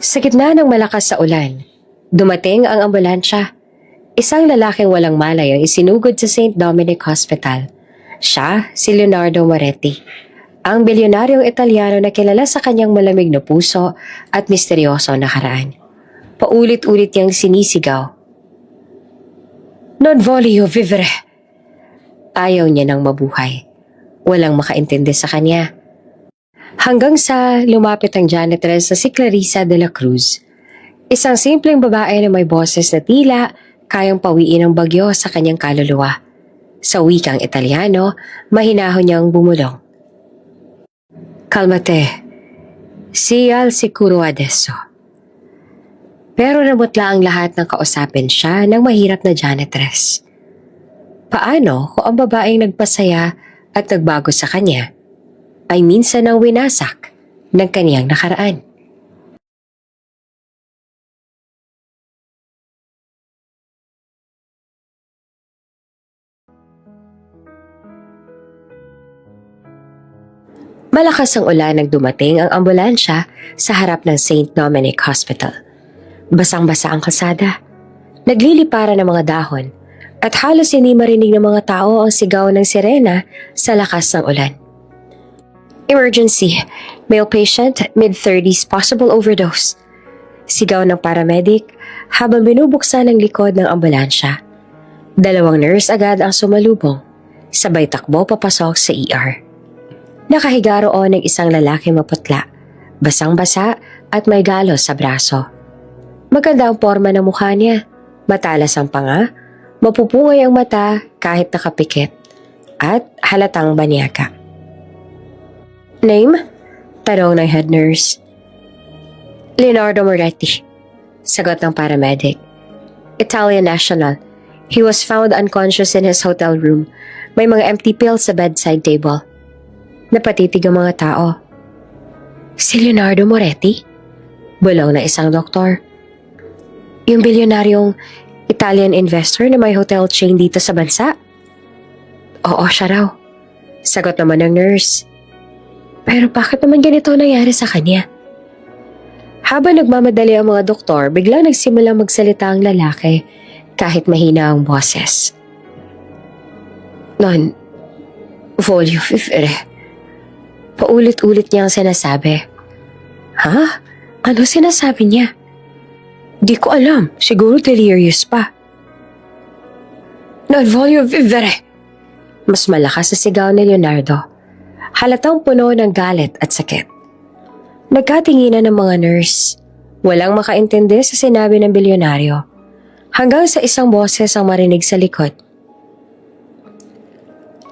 Sa gitna ng malakas sa ulan, dumating ang ambulansya. Isang lalaking walang malay ang isinugod sa St. Dominic Hospital. Siya, si Leonardo Moretti, ang bilyonaryong Italyano na kilala sa kanyang malamig na puso at misteryoso na nakaraan. Paulit-ulit niyang sinisigaw, "Non voglio vivere!" Ayaw niya nang mabuhay. Walang makaintindi sa kanya. Hanggang sa lumapit ang janitress na si Clarissa de la Cruz. Isang simpleng babae na may boses na tila kayang pawiin ang bagyo sa kanyang kaluluwa. Sa wikang Italyano, mahinahon niyang bumulong. "Calmate, sia al sicuro adesso." Pero namutla ang lahat ng kausapin siya ng mahirap na janitress. Paano kung ang babaeng nagpasaya at nagbago sa kanya ay minsan ang winasak ng kaniyang nakaraan? Malakas ang ulan nang dumating ang ambulansya sa harap ng St. Dominic Hospital. Basang-basa ang kalsada. Nagliliparan ng mga dahon at halos hindi marinig ng mga tao ang sigaw ng sirena sa lakas ng ulan. "Emergency! Male patient, mid-30s, possible overdose." Sigaw ng paramedic habang binubuksan ang likod ng ambulansya. 2 nurse agad ang sumalubong, sabay takbo papasok sa ER. Nakahiga roon ng isang lalaki maputla, basang-basa at may galos sa braso. Maganda ang forma ng mukha niya, matalas ang panga, mapupungay ang mata kahit nakapikit, at halatang banyaga. "Name?" tanong ng head nurse. "Leonardo Moretti," sagot ng paramedic. "Italian national. He was found unconscious in his hotel room. May mga empty pills sa bedside table." Napatitig ang mga tao. "Si Leonardo Moretti?" bulong na isang doktor. "Yung bilyonaryong Italian investor na may hotel chain dito sa bansa?" "Oo, siya raw," sagot naman ng nurse. "Pero bakit naman ganito nangyari sa kanya?" Habang nagmamadali ang mga doktor, biglang nagsimulang magsalita ang lalaki kahit mahina ang boses. "Non voglio vivere." Paulit-ulit niyang sinasabi. "Ha? Ano sinasabi niya?" "Di ko alam. Siguro delirious pa." "Non voglio vivere!" Mas malakas sa sigaw ni Leonardo. Halatang puno ng galit at sakit. Nagkatinginan ng mga nurse. Walang makaintindi sa sinabi ng bilyonaryo. Hanggang sa isang boses ang marinig sa likod.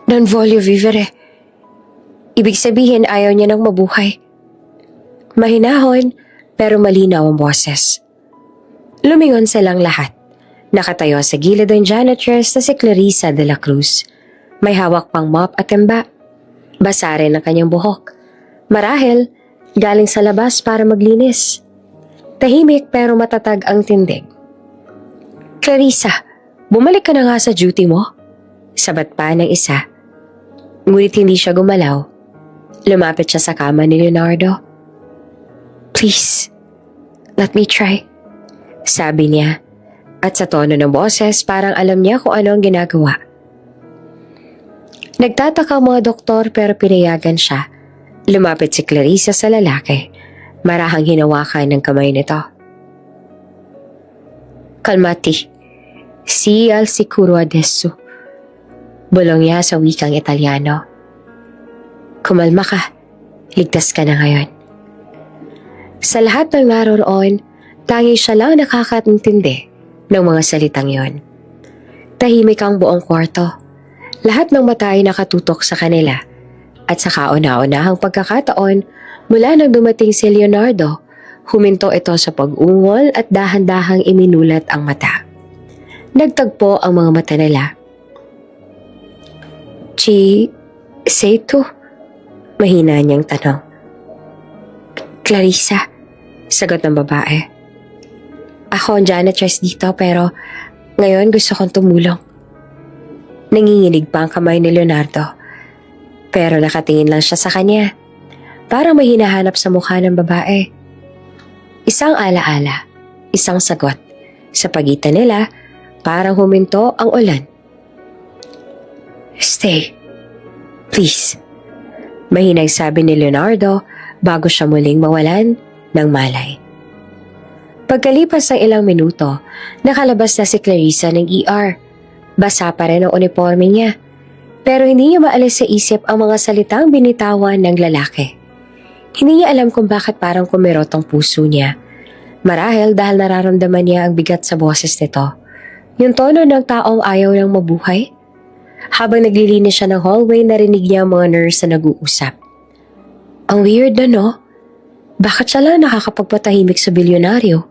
"Non voglio vivere." Ibig sabihin ayaw niya nang mabuhay. Mahinahon pero malinaw ang boses. Lumingon silang lahat. Nakatayo sa gilid ang janitress na si Clarissa de la Cruz. May hawak pang mop at timba. Basa rin ang kanyang buhok. Marahil, galing sa labas para maglinis. Tahimik pero matatag ang tindig. "Clarissa, bumalik ka na nga sa duty mo." Sabat pa ng isa. Ngunit hindi siya gumalaw. Lumapit siya sa kama ni Leonardo. "Please, let me try," sabi niya. At sa tono ng boses parang alam niya kung ano ang ginagawa. Nagtataka ang mga doktor pero pinayagan siya. Lumapit si Clarissa sa lalaki. Marahang hinawakan ng kamay nito. "Calmati, sia al sicuro adesso." Bulong niya sa wikang Italyano. "Kumalma ka. Ligtas ka na ngayon." Sa lahat ng naroroon, tanging siya lang nakakaintindi ng mga salitang yon. Tahimik ang buong kwarto. Lahat ng mata ay nakatutok sa kanila. At sa kauna-unahang pagkakataon, mula nang dumating si Leonardo, huminto ito sa pag-ungol at dahan-dahang iminulat ang mata. Nagtagpo ang mga mata nila. "Chi Seito?" Mahina niyang tanong. "Clarissa," sagot ng babae. "Ako ang janitress dito pero ngayon gusto kong tumulong." Nanginginig pa ang kamay ni Leonardo. Pero nakatingin lang siya sa kanya. Parang may hinahanap sa mukha ng babae. Isang alaala, isang sagot. Sa pagitan nila, parang huminto ang ulan. Stay. Please. Mahinang sabi ni Leonardo bago siya muling mawalan ng malay. Pagkalipas ng ilang minuto, nakalabas na si Clarissa ng ER. Basa pa rin ang uniforme niya. Pero hindi niya maalis sa isip ang mga salitang binitawan ng lalaki. Hindi niya alam kung bakit parang kumirot ang puso niya. Marahil dahil nararamdaman niya ang bigat sa boses nito. Yung tono ng taong ayaw nang mabuhay. Habang naglilinis siya ng hallway, narinig niya ang mga nurse na nag-uusap. Ang weird na no? Bakit siya lang nakakapagpatahimik sa bilyonaryo?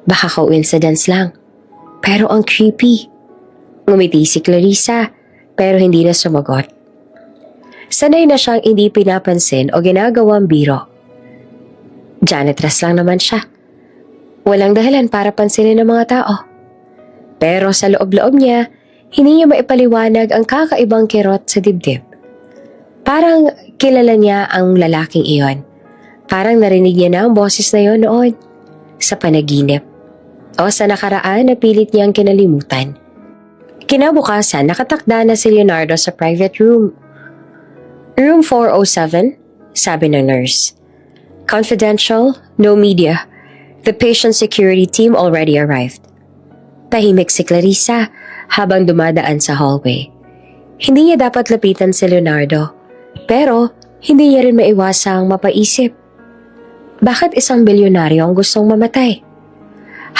Baka coincidence lang. Pero ang creepy. Ngumiti si Clarissa, pero hindi na sumagot. Sanay na siyang hindi pinapansin o ginagawang biro. Janitress lang naman siya. Walang dahilan para pansinin ng mga tao. Pero sa loob-loob niya, hindi niya maipaliwanag ang kakaibang kirot sa dibdib. Parang kilala niya ang lalaking iyon. Parang narinig niya na ang boses na iyon noon sa panaginip o sa nakaraan na pilit niyang kinalimutan. Kinabukasan, nakatakda na si Leonardo sa private room. Room 407, sabi ng nurse. Confidential, no media. The patient security team already arrived. Tahimik si Clarissa habang dumadaan sa hallway. Hindi niya dapat lapitan si Leonardo, pero hindi niya rin maiwasang mapaisip. Bakit isang bilyonaryo ang gustong mamatay?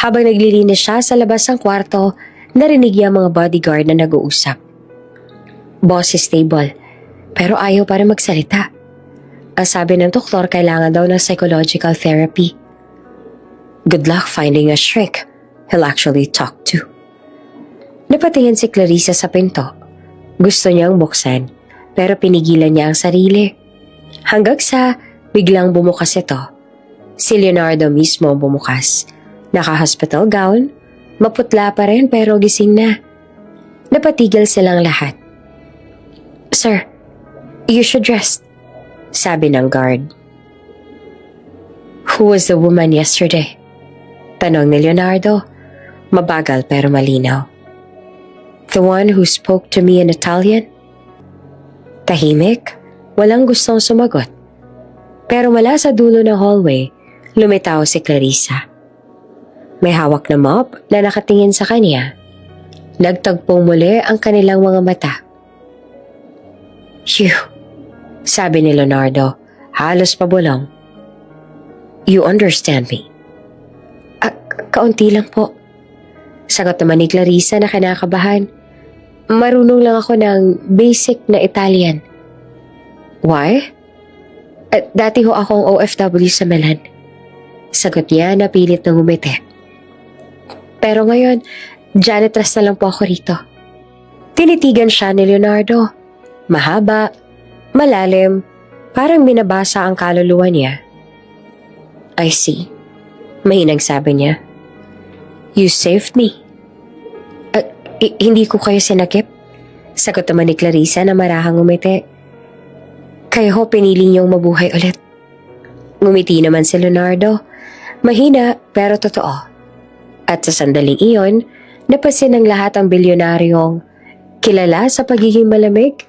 Habang naglilinis siya sa labas ng kwarto, narinig niya ang mga bodyguard na nag-uusap. Boss is stable, pero ayaw pa rin magsalita. Ang sabi ng doktor, kailangan daw ng psychological therapy. Good luck finding a shrink he'll actually talk to. Napatingin si Clarissa sa pinto. Gusto niyang buksan, pero pinigilan niya ang sarili. Hanggang sa biglang bumukas ito. Si Leonardo mismo bumukas. Naka-hospital gown, maputla pa rin pero gising na. Napatigil silang lahat. Sir, you should rest, sabi ng guard. Who was the woman yesterday? Tanong ni Leonardo, mabagal pero malinaw. The one who spoke to me in Italian? Tahimik, walang gustong sumagot. Pero mula sa dulo ng hallway, lumitaw si Clarissa. May hawak na mop na nakatingin sa kanya. Nagtagpong muli ang kanilang mga mata. Phew, sabi ni Leonardo, halos pabulong. You understand me? Kaunti lang po. Sagot naman ni Clarissa na kinakabahan. Marunong lang ako ng basic na Italian. Why? Dati ho akong OFW sa Milan. Sagot niya na pilit na ngumiti. Pero ngayon, janitress na lang po ako rito. Tinitigan siya ni Leonardo. Mahaba, malalim, parang binabasa ang kaluluwa niya. I see. Mahinang sabi niya. You saved me. Hindi ko kayo sinakip. Sagot naman ni Clarissa na marahang ngumiti. Kaya ho pinili niyong mabuhay ulit. Ngumiti naman si Leonardo. Mahina pero totoo. At sa sandaling iyon, napansin ng lahat ang bilyonaryong kilala sa pagiging malamig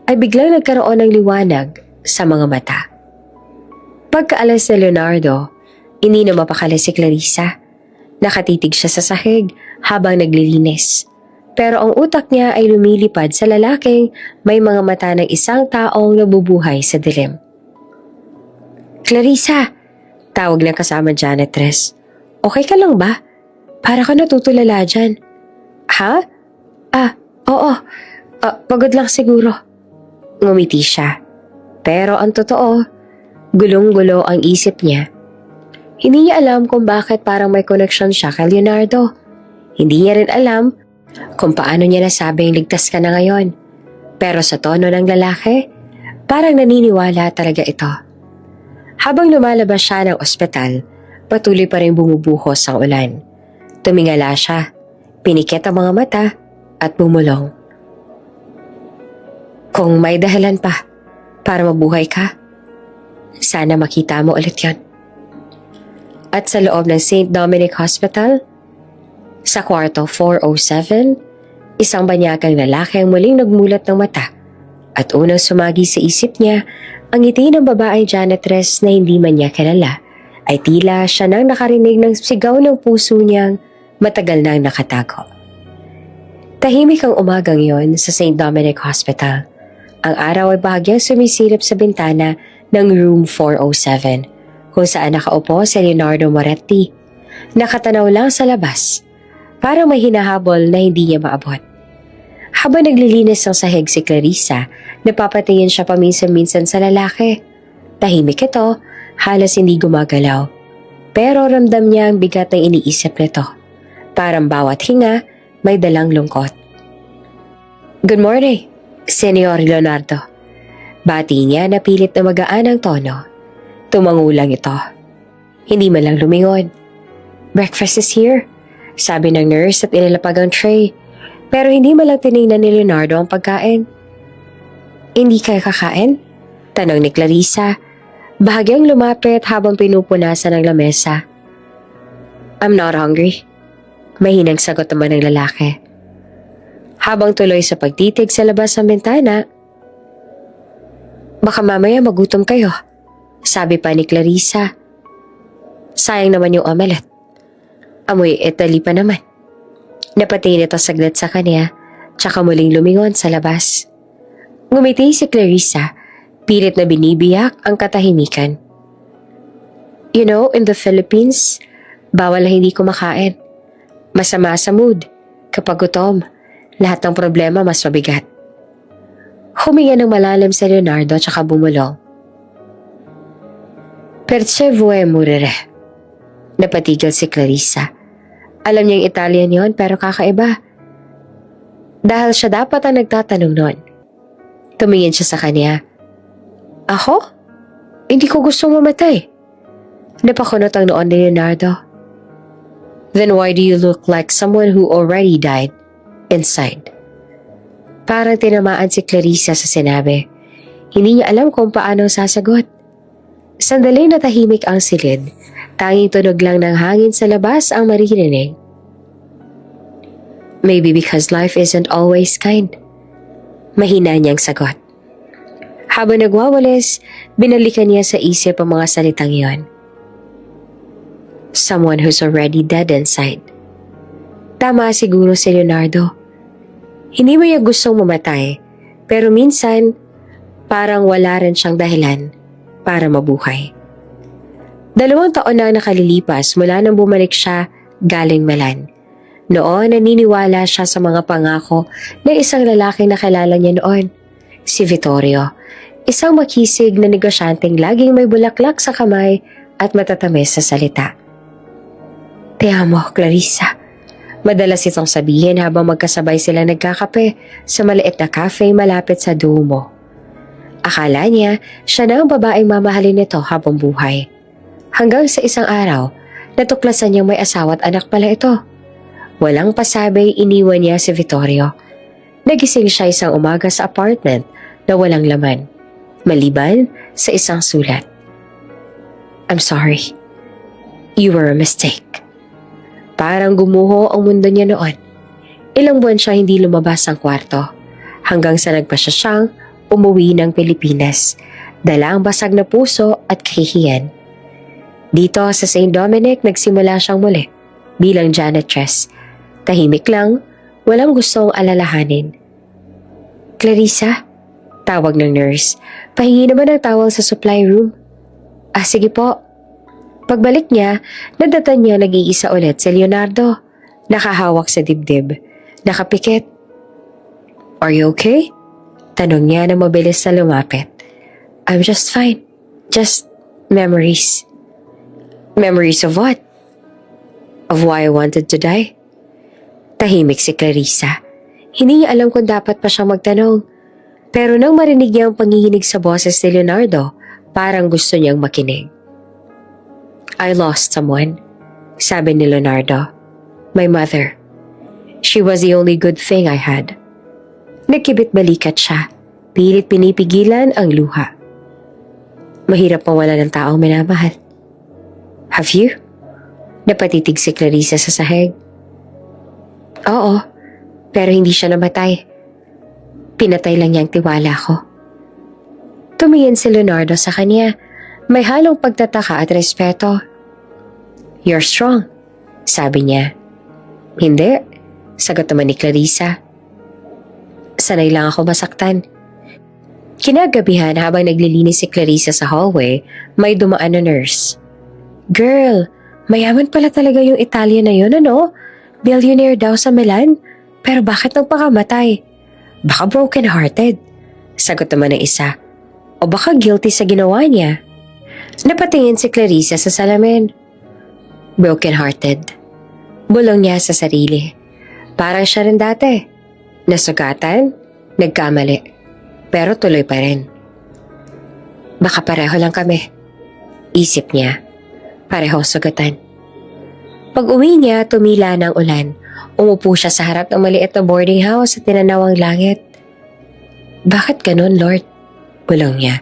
ay biglang nagkaroon ng liwanag sa mga mata. Pagkaalas ni Leonardo, hindi na mapakali si Clarissa. Nakatitig siya sa sahig habang naglilinis. Pero ang utak niya ay lumilipad sa lalaking may mga mata ng isang taong nabubuhay sa dilim. Clarissa! Tawag ng kasama janitress. Okay ka lang ba? Para ka natutulala dyan. Ha? Oo. Pagod lang siguro. Ngumiti siya. Pero ang totoo, gulong-gulo ang isip niya. Hindi niya alam kung bakit parang may connection siya kay Leonardo. Hindi niya rin alam kung paano niya nasabing ligtas ka na ngayon. Pero sa tono ng lalaki, parang naniniwala talaga ito. Habang lumalabas siya ng ospital, patuloy pa rin bumubuhos ang ulan. Tumingala siya, pinikit ang mga mata at bumulong. Kung may dahilan pa para mabuhay ka, sana makita mo ulit yon. At sa loob ng St. Dominic Hospital, sa kwarto 407, isang banyagang lalaki ang muling nagmulat ng mata at unang sumagi sa isip niya ang ngiti ng babaeng janitress na hindi man niya kilala ay tila siya nang nakarinig ng sigaw ng puso niyang matagal nang nakatago. Tahimik ang umagang yon sa St. Dominic Hospital. Ang araw ay bahagyang sumisilip sa bintana ng room 407 kung saan nakaupo si Leonardo Moretti. Nakatanaw lang sa labas, parang may hinahabol na hindi niya maabot. Habang naglilinis ng sahig si Clarissa, napapatingin siya paminsan-minsan sa lalaki. Tahimik ito, halos hindi gumagalaw. Pero ramdam niya ang bigat ng iniisip nito. Parang bawat hinga, may dalang lungkot. "Good morning, Senyor Leonardo." Bati niya na pilit na magaan ang tono. Tumangulang ito. Hindi man lang lumingon. "Breakfast is here," sabi ng nurse at inilapag ang tray. Pero hindi man lang tinignan ni Leonardo ang pagkain. "Hindi kayo kakain?" tanong ni Clarissa. Bahagyang lumapit habang pinupunasan ang lamesa. "I'm not hungry," mahinang sagot naman ng lalaki. Habang tuloy sa pagtitig sa labas ng bintana, "Baka mamaya magutom kayo," sabi pa ni Clarissa. "Sayang naman yung omelette. Amoy Italy pa naman." Napatingin ito saglit sa kanya, tsaka muling lumingon sa labas. Ngumiti si Clarissa, pilit na binibiyak ang katahimikan. "You know, in the Philippines, bawal na hindi kumakain. Masama sa mood. Kapag gutom, lahat ng problema mas mabigat." Huminga ng malalim si Leonardo tsaka bumulong. "Perché vuoi morire?" Napatigil si Clarissa. Alam niyang Italian yon pero kakaiba. Dahil siya dapat ang nagtatanong nun. Tumingin siya sa kanya. "Ako? Hindi ko gustong mamatay." Napakunot ang noon ni Leonardo. "Then why do you look like someone who already died inside?" Parang tinamaan si Clarissa sa sinabi. Hindi niya alam kung paano sasagot. Sandali na tahimik ang silid. Tanging tunog lang ng hangin sa labas ang maririnig. "Maybe because life isn't always kind." Mahina niyang sagot. Habang nagwawalis, binalikan niya sa isip ang mga salitang iyon. "Someone who's already dead inside." Tama siguro si Leonardo. Hindi mo niya gustong mamatay, pero minsan parang wala rin siyang dahilan para mabuhay. 2 taon na nakalilipas mula nang bumalik siya galing Milan. Noon naniniwala siya sa mga pangako ng isang lalaki na kilala niya noon, si Vittorio. Isang makisig na negosyanteng laging may bulaklak sa kamay at matatamis sa salita. "Te amo, Clarissa." Madalas itong sabihin habang magkasabay sila nagkakape sa maliit na cafe malapit sa Duomo. Akala niya siya na ang babaeng mamahalin nito habang buhay. Hanggang sa isang araw, natuklasan niyang may asawa at anak pala ito. Walang pasabay, iniwan niya si Vittorio. Nagising siya isang umaga sa apartment na walang laman, maliban sa isang sulat. "I'm sorry. You were a mistake." Parang gumuho ang mundo niya noon. Ilang buwan siya hindi lumabas ng kwarto, hanggang sa nagpasya siyang umuwi ng Pilipinas, dala ang basag na puso at kahihiyan. Dito sa St. Dominic nagsimula siyang muli bilang janitress. Tahimik lang, walang gustong alalahanin. "Clarissa?" tawag ng nurse. "Pahingi naman ng towel sa supply room." "Ah, sige po." Pagbalik niya, nadatan niya nag-iisa ulit si Leonardo. Nakahawak sa dibdib. Nakapikit. "Are you okay?" tanong niya na mabilis na lumapit. "I'm just fine. Just memories." "Memories of what?" "Of why I wanted to die." Tahimik si Clarissa. Hindi niya alam kung dapat pa siyang magtanong. Pero nang marinig niya ang panginginig sa boses ni Leonardo, parang gusto niyang makinig. "I lost someone," sabi ni Leonardo. "My mother. She was the only good thing I had." Nagkibit balikat siya. Pilit pinipigilan ang luha. Mahirap mawala ng taong minamahal. "Have you?" Napatitig si Clarissa sa sahig. Oo, pero hindi siya namatay. Pinatay lang niya ang tiwala ko. Tumingin si Leonardo sa kanya. May halong pagtataka at respeto. You're strong, sabi niya. Hindi, sagot naman ni Clarissa. Sanay lang ako masaktan. Kinagabihan habang naglilinis si Clarissa sa hallway, may dumaan na nurse. Girl, mayaman pala talaga yung Italian na yun, ano? Billionaire daw sa Milan, pero bakit nagpakamatay? Baka broken-hearted, sagot naman ng isa. O baka guilty sa ginawa niya. Napatingin si Clarissa sa salamin. Broken-hearted. Bulong niya sa sarili. Parang siya rin dati. Nasugatan, nagkamali, pero tuloy pa rin. Baka pareho lang kami. Isip niya. Parehong sugatan. Pag uwi niya, tumila ng ulan. Umupo siya sa harap ng maliit na boarding house at tinanaw ang langit. Bakit ganun, Lord? Bulong niya.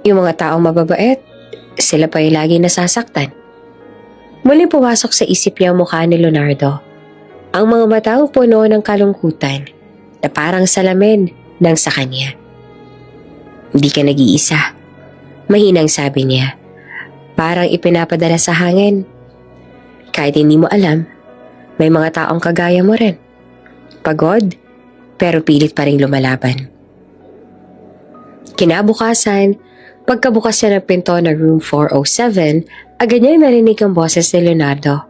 Yung mga taong mababait, sila pa yung lagi nasasaktan. Muling pumasok sa isip niya ang mukha ni Leonardo. Ang mga matang puno ng kalungkutan na parang salamin ng sa kanya. Hindi ka nag-iisa. Mahinang sabi niya. Parang ipinapadala sa hangin. Kahit hindi mo alam, may mga taong kagaya mo rin. Pagod, pero pilit pa rin lumalaban. Kinabukasan, pagkabukas niya ng pinto na room 407, agad niya narinig ang boses ni Leonardo.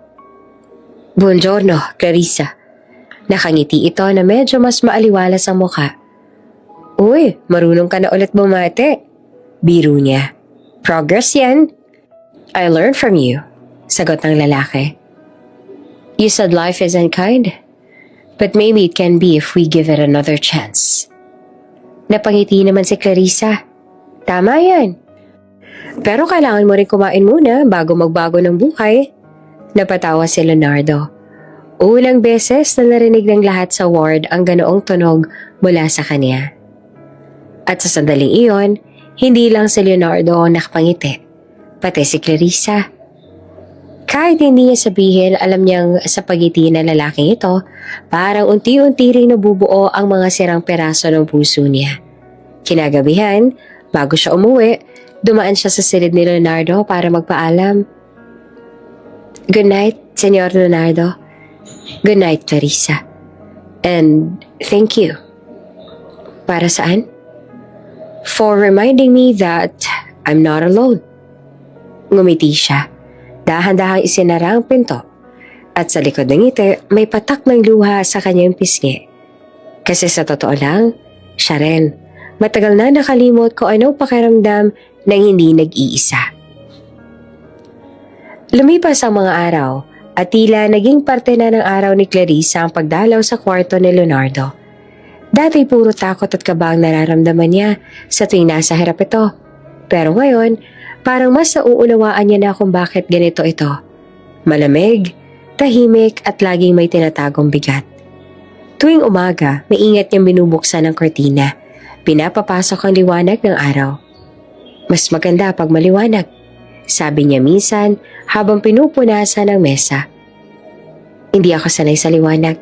Buongiorno, Clarissa. Nakangiti ito na medyo mas maaliwalas ang mukha. Uy, marunong ka na ulit bumate. Biro niya. Progress yan. I learned from you, sagot ng lalaki. You said life isn't kind, but maybe it can be if we give it another chance. Napangiti naman si Clarissa. Tama yan. Pero kailangan mo rin kumain muna bago magbago ng buhay. Napatawa si Leonardo. Unang beses na narinig ng lahat sa ward ang ganoong tunog mula sa kanya. At sa sandaling iyon, hindi lang si Leonardo ang nakapangiti, pati si Clarissa. Kahit hindi niya sabihin, alam niyang sa pagiti ng lalaking ito, parang unti-unti ring nabubuo ang mga sirang peraso ng puso niya. Kinagabihan, bago siya umuwi, dumaan siya sa silid ni Leonardo para magpaalam. Good night, Senyor Leonardo. Good night, Clarissa. And thank you. Para saan? For reminding me that I'm not alone. Ngumiti siya. Dahan-dahang isinara ang pinto. At sa likod ng ngiti, may patak ng luha sa kanyang pisngi. Kasi sa totoo lang, siya rin. Matagal na nakalimot kung anong pakiramdam nang hindi nag-iisa. Lumipas ang mga araw at tila naging parte na ng araw ni Clarissa ang pagdalaw sa kwarto ni Leonardo. Dati puro takot at kaba ang nararamdaman niya sa tuwing nasa harap ito. Pero ngayon, parang mas nauunawaan niya na kung bakit ganito ito. Malamig, tahimik at laging may tinatagong bigat. Tuwing umaga, maingat niyang binubuksan ang kortina. Pinapapasok ang liwanag ng araw. Mas maganda pag maliwanag, sabi niya minsan habang pinupunasan ang mesa. Hindi ako sanay sa liwanag.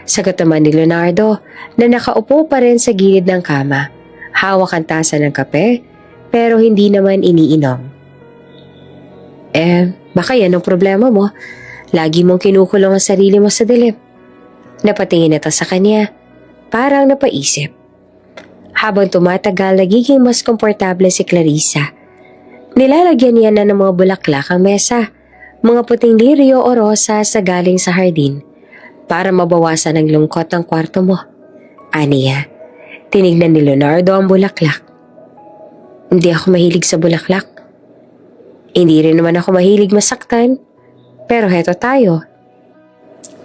Sagot naman ni Leonardo na nakaupo pa rin sa gilid ng kama. Hawak ang tasa ng kape pero hindi naman iniinom. Baka yan ang problema mo. Lagi mong kinukulong ang sarili mo sa dilim. Napatingin ito sa kanya. Parang napaisip. Habang tumatagal, nagiging mas komportable si Clarissa. Nilalagyan niya na ng mga bulaklak ang mesa, mga puting lirio o rosas sa galing sa hardin, para mabawasan ang lungkot ng kwarto mo. Aniya, tinignan ni Leonardo ang bulaklak. Hindi ako mahilig sa bulaklak. Hindi rin naman ako mahilig masaktan, pero heto tayo.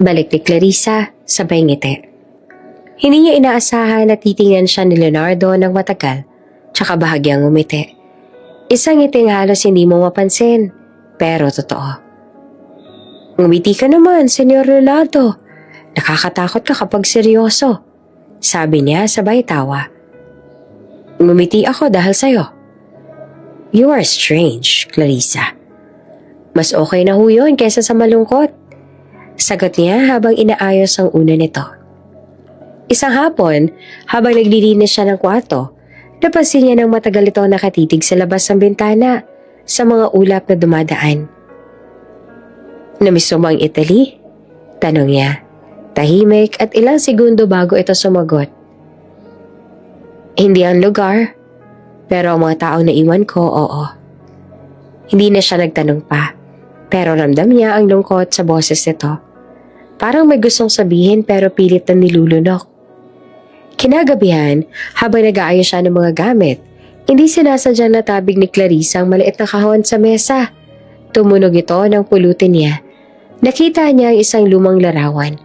Balik ni Clarissa, sabay ngiti. Hindi niya inaasahan na titingnan siya ni Leonardo ng matagal, tsaka bahagyang umiti. Isang ngiting halos hindi mo mapansin, pero totoo. Ngumiti ka naman, Senyor Leonardo. Nakakatakot ka kapag seryoso, sabi niya sabay tawa. Ngumiti ako dahil sa'yo. You are strange, Clarissa. Mas okay na ho yun kesa sa malungkot. Sagot niya habang inaayos ang una nito. Isang hapon, habang naglilinis siya ng kwarto, napansin niya ng matagal itong nakatitig sa labas ng bintana sa mga ulap na dumadaan. Namiss mo ba ang Italy? Tanong niya. Tahimik at ilang segundo bago ito sumagot. Hindi ang lugar, pero ang mga taong naiwan ko, oo. Hindi na siya nagtanong pa, pero ramdam niya ang lungkot sa boses nito. Parang may gustong sabihin pero pilit na nilulunok. Kinagabihan, habang nag-aayos siya ng mga gamit, hindi sinasadyang natabig ni Clarissa ang maliit na kahon sa mesa. Tumunog ito ng pulutin niya. Nakita niya ang isang lumang larawan.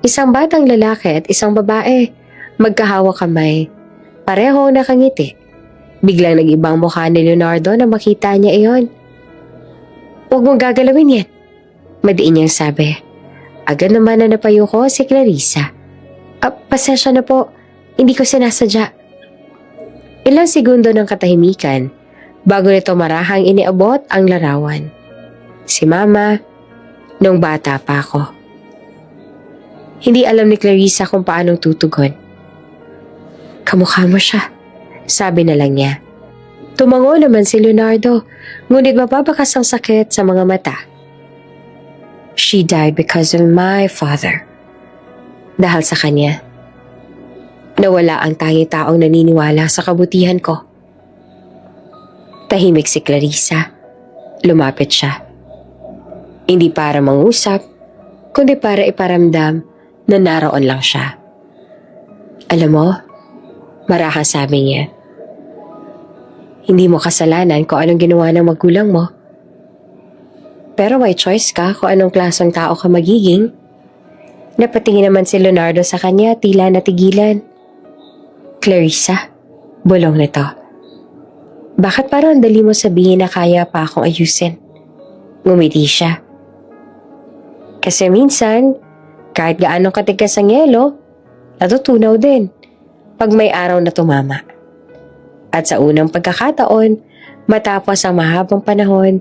Isang batang lalaki at isang babae, magkahawak kamay. Pareho nakangiti. Biglang nag-ibang mukha ni Leonardo na makita niya iyon. Huwag mong gagalawin yan, madiin niyang sabi. Agad naman na napayo ko si Clarissa. Pasensya na po, hindi ko sinasadya. Ilang segundo ng katahimikan bago nito marahang iniabot ang larawan. Si Mama, nung bata pa ako. Hindi alam ni Clarissa kung paanong tutugon. Kamukha mo siya, sabi na lang niya. Tumango naman si Leonardo, ngunit mapapakas ang sakit sa mga mata. She died because of my father. Dahil sa kanya, nawala ang tanging taong naniniwala sa kabutihan ko. Tahimik si Clarissa. Lumapit siya. Hindi para mangusap, kundi para iparamdam na naroon lang siya. Alam mo, marahang sabi niya, hindi mo kasalanan kung anong ginawa ng magulang mo. Pero may choice ka kung anong klaseng tao ka magiging. Napatingin naman si Leonardo sa kanya, tila natigilan. Clarissa, bulong nito. Bakit parang dali mo sabihin na kaya pa akong ayusin? Ngumiti siya. Kasi minsan, kahit gaano katigas ang yelo, natutunaw din pag may araw na tumama. At sa unang pagkakataon, matapos ang mahabang panahon,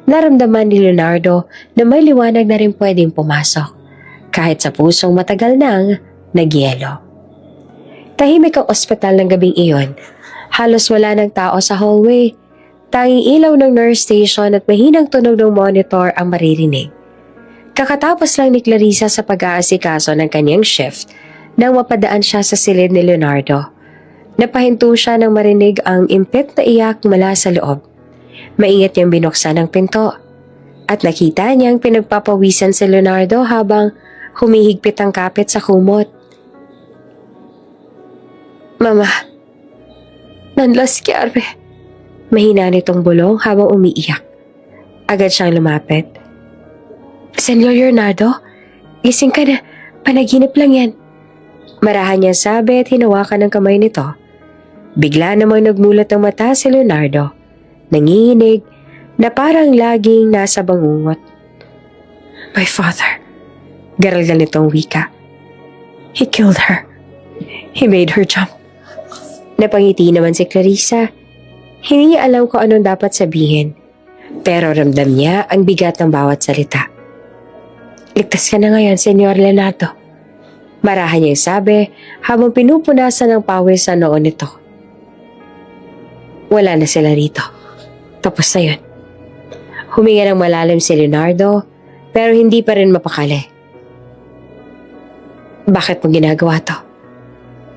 naramdaman ni Leonardo na may liwanag na rin pwedeng pumasok kahit sa pusong matagal nang nagyelo. Tahimik ang ospital ng gabing iyon. Halos wala ng tao sa hallway. Tanging ilaw ng nurse station at mahinang tunog ng monitor ang maririnig. Kakatapos lang ni Clarissa sa pag-aasikaso ng kanyang shift nang mapadaan siya sa silid ni Leonardo. Napahinto siya nang marinig ang impit na iyak mula sa loob. Maingat niyang binuksan ang pinto at nakita niyang pinagpapawisan si Leonardo habang humihigpit ang kapit sa kumot. Mama, nanlas kyarbe. Mahina nitong bulong habang umiiyak. Agad siyang lumapit. Senyor Leonardo, gising ka na. Panaginip lang yan. Marahan niya sabi at hinawakan ng kamay nito. Bigla namang nagmulat ang mata si Leonardo. Nanginginig na parang laging nasa bangungot. My father, garalgal nitong wika. He killed her. He made her jump. Napangiti naman si Clarissa. Hindi niya alam kung anong dapat sabihin. Pero ramdam niya ang bigat ng bawat salita. Ligtas ka na ngayon, Senyor Leonardo. Marahan niyang sabi habang pinupunasan ng pawis sa noon nito. Wala na sila rito. Tapos na yun. Huminga ng malalim si Leonardo pero hindi pa rin mapakali. Bakit mo ginagawa to?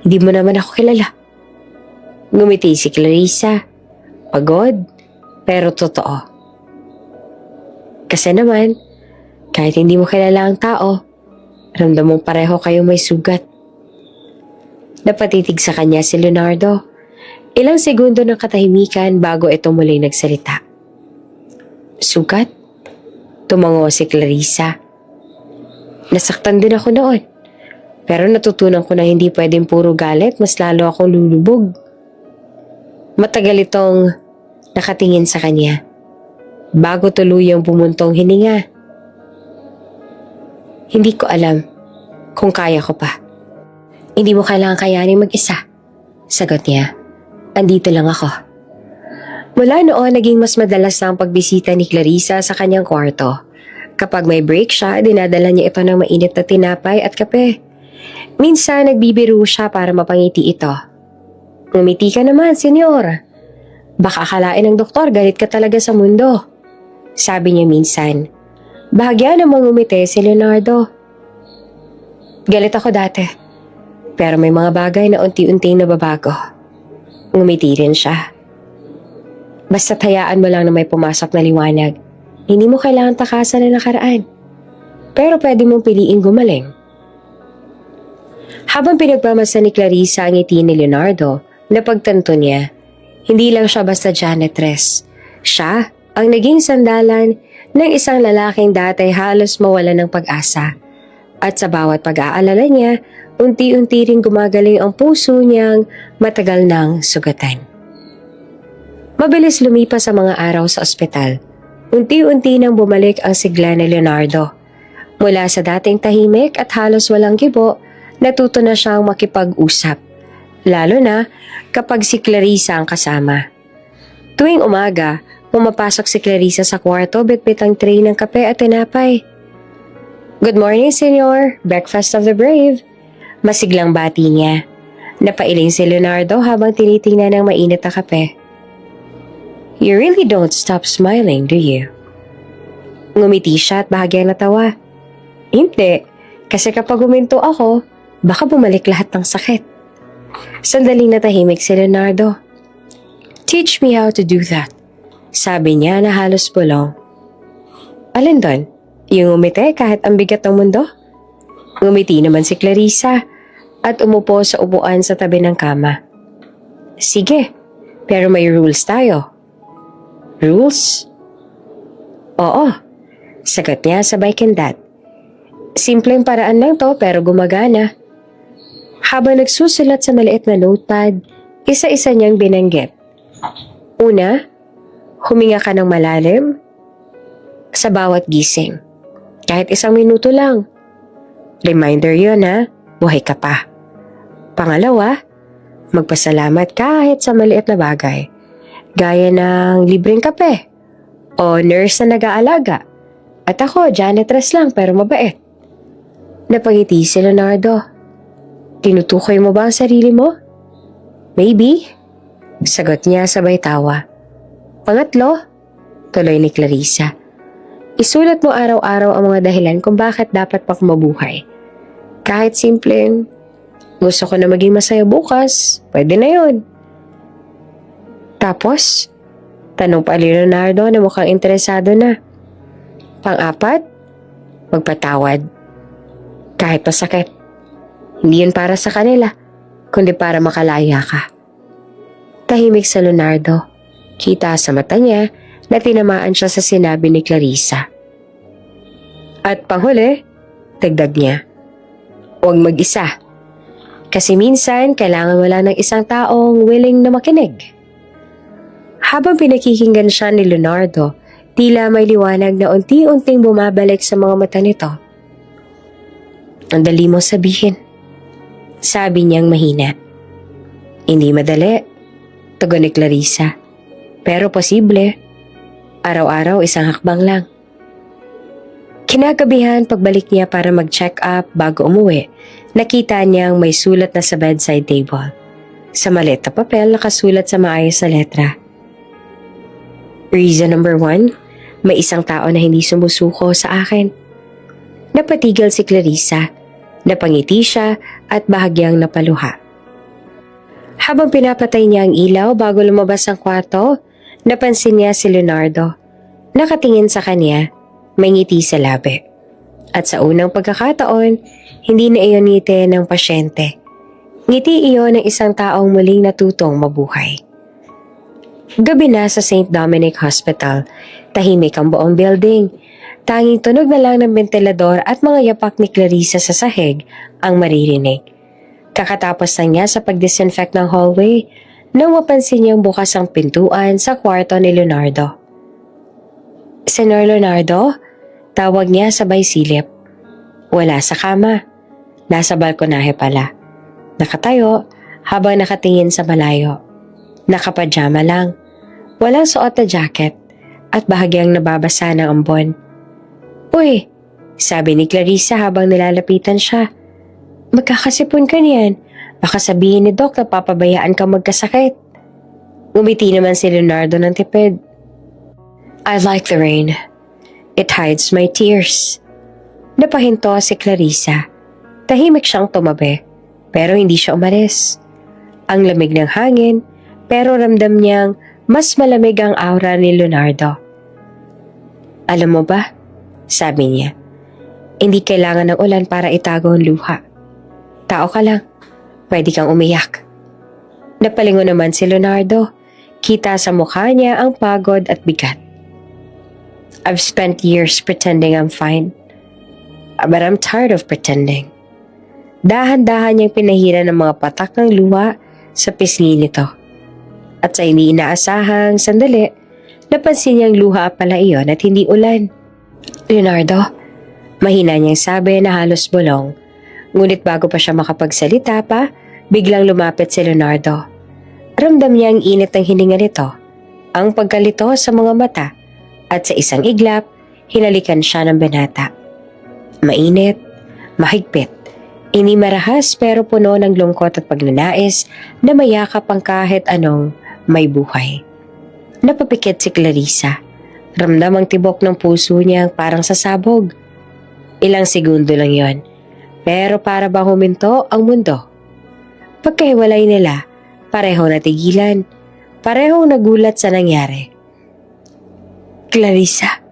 Hindi mo naman ako kilala. Ngumiti si Clarissa. Pagod pero totoo. Kasi naman, kahit hindi mo kilala ang tao, ramdam mong pareho kayong may sugat. Napatitig sa kanya si Leonardo. Ilang segundo ng katahimikan bago ito muling nagsalita. Sugat? Tumango si Clarissa. Nasaktan din ako noon. Pero natutunan ko na hindi pwedeng puro galit, mas lalo akong lulubog. Matagal itong nakatingin sa kanya. Bago tuluyang bumuntong hininga. Hindi ko alam kung kaya ko pa. Hindi mo kailangan kayanin mag-isa. Sagot niya. Andito lang ako. Mula noon, naging mas madalas na ang pagbisita ni Clarissa sa kanyang kwarto. Kapag may break siya, dinadala niya ito ng mainit na tinapay at kape. Minsan, nagbibiro siya para mapangiti ito. Ngumiti ka naman, senyor. Baka akalain ng doktor, galit ka talaga sa mundo. Sabi niya minsan. Bahagya namang ngumiti si Leonardo. Galit ako dati. Pero may mga bagay na unti-unting nababago. Ngumiti rin siya. Basta hayaan mo lang na may pumasok na liwanag. Hindi mo kailangan takasan na nakaraan. Pero pwede mong piliing gumaling. Habang pinagpamasa ni Clarissa ang ngiti ni Leonardo, napagtanto niya, hindi lang siya basta janitress. Siya ang naging sandalan ng isang lalaking dati halos mawalan ng pag-asa. At sa bawat pag-aalala niya, unti-unti ring gumagaling ang puso niyang matagal nang sugatan. Mabilis lumipas ang mga araw sa ospital. Unti-unti nang bumalik ang sigla ni Leonardo. Mula sa dating tahimik at halos walang kibo, natuto na siyang makipag-usap. Lalo na kapag si Clarissa ang kasama. Tuwing umaga, pumapasok si Clarissa sa kwarto bitbit ang tray ng kape at tinapay. Good morning, senyor. Breakfast of the brave. Masiglang bati niya. Napailing si Leonardo habang tinitingnan ng mainit na kape. You really don't stop smiling, do you? Ngumiti siya at bahagyang natawa. Hindi, kasi kapag huminto ako, baka bumalik lahat ng sakit. Sandaling natahimik si Leonardo. Teach me how to do that, sabi niya na halos bulong. Alin doon? Yung umiti kahit ang bigat ng mundo? Ngumiti naman si Clarissa at umupo sa upuan sa tabi ng kama. Sige, pero may rules tayo. Rules? Oo, sagot niya sabay kindat. Simpleng paraan lang to pero gumagana. Habang nagsusulat sa maliit na notepad, isa-isa niyang binanggit. Una, huminga ka ng malalim sa bawat gising. Kahit 1 minuto lang. Reminder yun ha, buhay ka pa. Pangalawa, magpasalamat kahit sa maliit na bagay. Gaya ng libreng kape o nurse na nag-aalaga. At ako, janitress lang pero mabait. Napangiti si Leonardo. Tinutukoy mo ba ang sarili mo? Maybe. Sagot niya sabay tawa. Pangatlo, tuloy ni Clarissa. Isulat mo araw-araw ang mga dahilan kung bakit dapat pa mabuhay. Kahit simpleng, gusto ko na maging masaya bukas, pwede na yun. Tapos, tanong pa Leonardo na mukhang interesado na. Pang-apat, magpatawad. Kahit masakit. Hindi yun para sa kanila, kundi para makalaya ka. Tahimik sa Leonardo. Kita sa mata niya na tinamaan siya sa sinabi ni Clarissa. At panghuli, dagdag niya, huwag mag-isa. Kasi minsan, kailangan mo lang ng isang taong willing na makinig. Habang pinakikinggan siya ni Leonardo, tila may liwanag na unti-unting bumabalik sa mga mata nito. Ang dali mo sabihin, sabi niyang mahina. Hindi madali, tugon ni Clarissa. Pero posible, araw-araw isang hakbang lang. Kinagabihan pagbalik niya para mag-check up bago umuwi, nakita niyang may sulat na sa bedside table. Sa maliit na papel nakasulat sa maayos na letra. Reason number 1, may isang tao na hindi sumusuko sa akin. Napatigil si Clarissa, napangiti siya at bahagyang napaluha. Habang pinapatay niya ang ilaw bago lumabas ang kwarto, napansin niya si Leonardo. Nakatingin sa kanya, may ngiti sa labi. At sa unang pagkakataon, hindi na iyon ngiti ng pasyente. Ngiti iyon ng isang taong muling natutong mabuhay. Gabi na sa St. Dominic Hospital, tahimik ang buong building. Tanging tunog na lang ng ventilador at mga yapak ni Clarissa sa sahig ang maririnig. Kakatapos na niya sa pag-disinfect ng hallway, nang mapansin niyang bukas ang pintuan sa kwarto ni Leonardo. Senyor Leonardo, tawag niya sabay silip. Wala sa kama. Nasa balkonahe pala. Nakatayo habang nakatingin sa malayo. Nakapajama lang. Walang suot na jacket at bahagyang nababasa ng ambon. "Uy," sabi ni Clarissa habang nilalapitan siya. "Magkakasipon ka niyan. Baka sabihin ni Doc na papabayaan ka magkasakit." Ngumiti naman si Leonardo ng tipid. "I like the rain. It hides my tears." Napahinto si Clarissa. Tahimik siyang tumabi, pero hindi siya umalis. Ang lamig ng hangin, pero ramdam niyang mas malamig ang aura ni Leonardo. "Alam mo ba," sabi niya, "hindi kailangan ng ulan para itago ang luha. Tao ka lang, pwede kang umiyak." Napalingon naman si Leonardo. Kita sa mukha niya ang pagod at bigat. "I've spent years pretending I'm fine. But I'm tired of pretending." Dahan-dahan niyang pinahira ng mga patak ng luha sa pisngi nito. At sa hindi inaasahang sandali, napansin niyang luha pala iyon at hindi ulan. "Leonardo," mahina niyang sabi na halos bulong. Ngunit bago pa siya makapagsalita pa, biglang lumapit si Leonardo. Ramdam niya ang init ng hininga nito, ang pagkalito sa mga mata, at sa isang iglap, hinalikan siya ng binata. Mainit, mahigpit, hindi marahas pero puno ng lungkot at pagnanais na mayakap ang kahit anong may buhay. Napapikit si Clarissa. Ramdam ang tibok ng puso niya parang sasabog. Ilang segundo lang yon, pero para bang huminto ang mundo. Pagkahiwalay nila, pareho natigilan, parehong nagulat sa nangyari. "Clarissa,"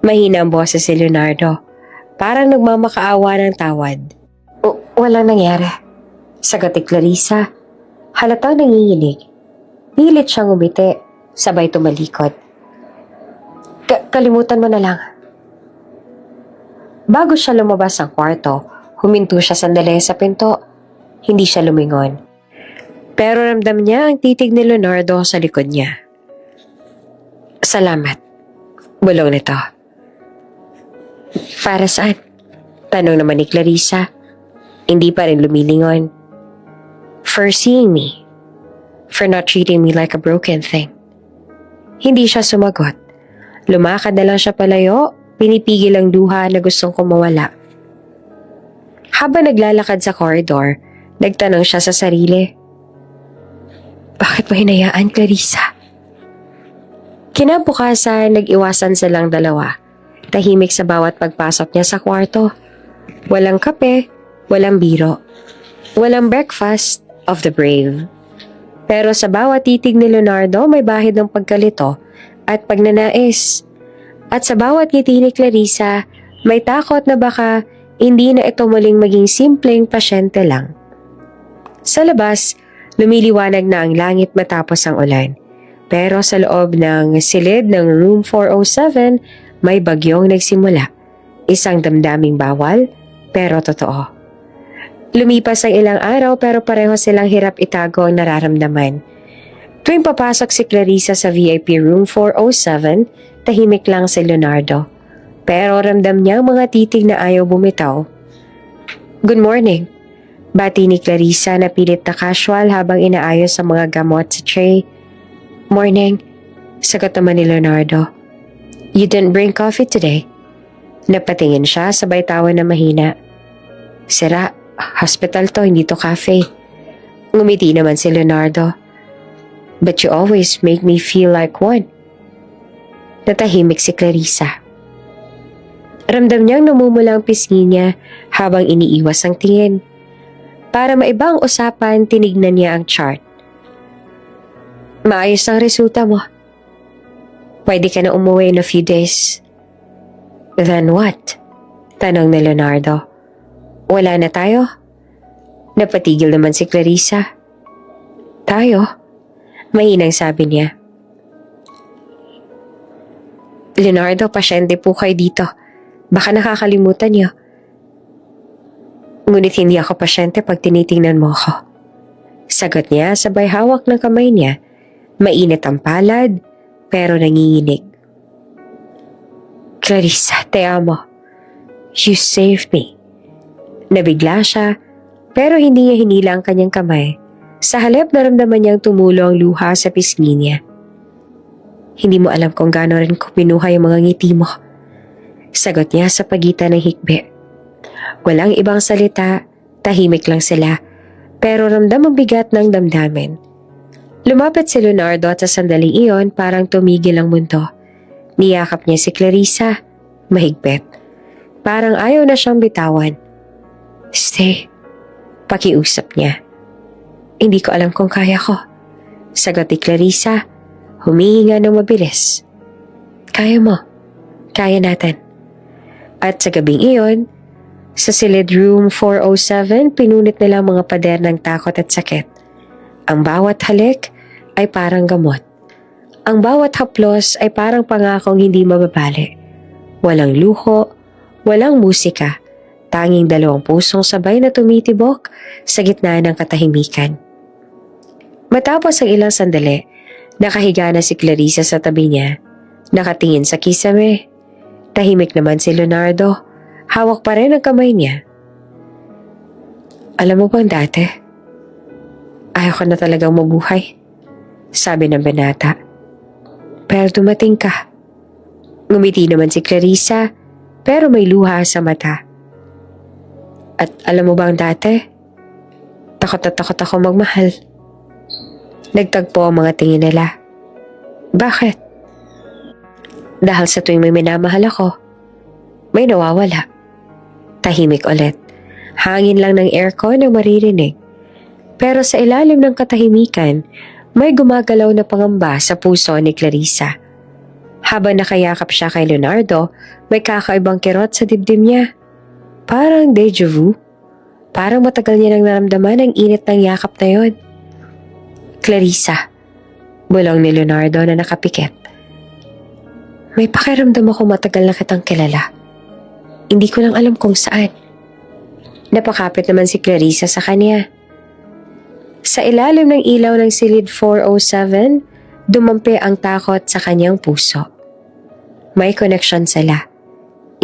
mahina ang boses si Leonardo, parang nagmamakaawa ng tawad. Walang nangyari," sagot ni Clarissa. Halatang nanginginig. Pilit siyang umiti, sabay tumalikod. Kalimutan mo na lang." Bago siya lumabas ng kwarto, huminto siya sandali sa pinto. Hindi siya lumingon. Pero ramdam niya ang titig ni Leonardo sa likod niya. "Salamat," bulong nito. "Para saan?" tanong naman ni Clarissa. Hindi pa rin lumilingon. "For seeing me. For not treating me like a broken thing." Hindi siya sumagot. Lumakad na lang siya palayo, pinipigil ang luha na gustong kumawala. Habang naglalakad sa corridor, nagtanong siya sa sarili. Bakit mo hinayaan, Clarissa? Kinabukasan, nag-iwasan silang dalawa. Tahimik sa bawat pagpasok niya sa kwarto. Walang kape, walang biro. Walang breakfast of the brave. Pero sa bawat titig ni Leonardo may bahid ng pagkalito at pagnanais. At sa bawat ngiti ni Clarissa, may takot na baka hindi na ito muling maging simpleng pasyente lang. Sa labas, lumiliwanag na ang langit matapos ang ulan. Pero sa loob ng silid ng room 407, may bagyong nagsimula. Isang damdaming bawal, pero totoo. Lumipas ang ilang araw pero pareho silang hirap itago ang nararamdaman. Tuwing papasok si Clarissa sa VIP room 407, tahimik lang si Leonardo. Pero ramdam niya ang mga titig na ayaw bumitaw. "Good morning," bati ni Clarissa na pilit na casual habang inaayos ang mga gamot sa tray. "Morning," sagot naman ni Leonardo. "You didn't bring coffee today?" Napatingin siya sabay tawa na mahina. "Sira, hospital to, hindi to cafe." Ngumiti naman si Leonardo. "But you always make me feel like one." Natahimik si Clarissa. Ramdam niyang namumula ang pisngi niya habang iniiwas ang tingin. Para maiba ang usapan, tinignan niya ang chart. "Maayos ang resulta mo. Pwede ka na umuwi in a few days." "Then what?" tanong ni Leonardo. "Wala na tayo?" Napatigil naman si Clarissa. "Tayo?" Mahinang sabi niya. "Leonardo, pasyente po kayo dito. Baka nakakalimutan niyo." "Ngunit hindi ako pasyente pag tinitingnan mo ako." Sagot niya sabay hawak ng kamay niya. Mainit ang palad, pero nanginginig. "Clarissa, te amo. You saved me." Nabigla siya, pero hindi niya hinila ang kanyang kamay. Sa halip naramdaman niyang tumulo ang luha sa pisngi niya. Hindi mo alam kung gaano rin ko pinuha yung mga ngiti mo. Sagot niya sa pagitan ng hikbi. Walang ibang salita, tahimik lang sila, pero ramdam ang bigat ng damdamin. Lumapit si Leonardo at sa sandaling iyon parang tumigil ang mundo. Niyakap niya si Clarissa, mahigpit. Parang ayaw na siyang bitawan. Stay, pakiusap niya. Hindi ko alam kung kaya ko. Sagot ni Clarissa, humihinga ng mabilis. Kaya mo, kaya natin. At sa gabing iyon, sa silid room 407, pinunit nila ang mga pader ng takot at sakit. Ang bawat halik ay parang gamot. Ang bawat haplos ay parang pangakong hindi mababali. Walang luho, walang musika, tanging dalawang pusong sabay na tumitibok sa gitna ng katahimikan. Matapos ang ilang sandali, nakahiga na si Clarissa sa tabi niya, nakatingin sa kisame. Tahimik naman si Leonardo, hawak pa rin ang kamay niya. Alam mo bang dati, ayaw ko na talagang mabuhay, sabi ng binata. Pero dumating ka. Ngumiti naman si Clarissa, pero may luha sa mata. At alam mo bang dati, takot na takot ako magmahal. Nagtagpo ang mga tingin nila. Bakit? Dahil sa tuwing may minamahal ako, may nawawala. Tahimik ulit. Hangin lang ng aircon ang maririnig. Pero sa ilalim ng katahimikan, may gumagalaw na pangamba sa puso ni Clarissa. Habang nakayakap siya kay Leonardo, may kakaibang kirot sa dibdib niya. Parang deja vu. Parang matagal niya nang naramdaman ang init ng yakap na yon. Clarissa, bulong ni Leonardo na nakapikit. May pakiramdam ako matagal na kitang kilala. Hindi ko lang alam kung saan. Napakapit naman si Clarissa sa kanya. Sa ilalim ng ilaw ng silid 407, dumampi ang takot sa kanyang puso. May koneksyon sila.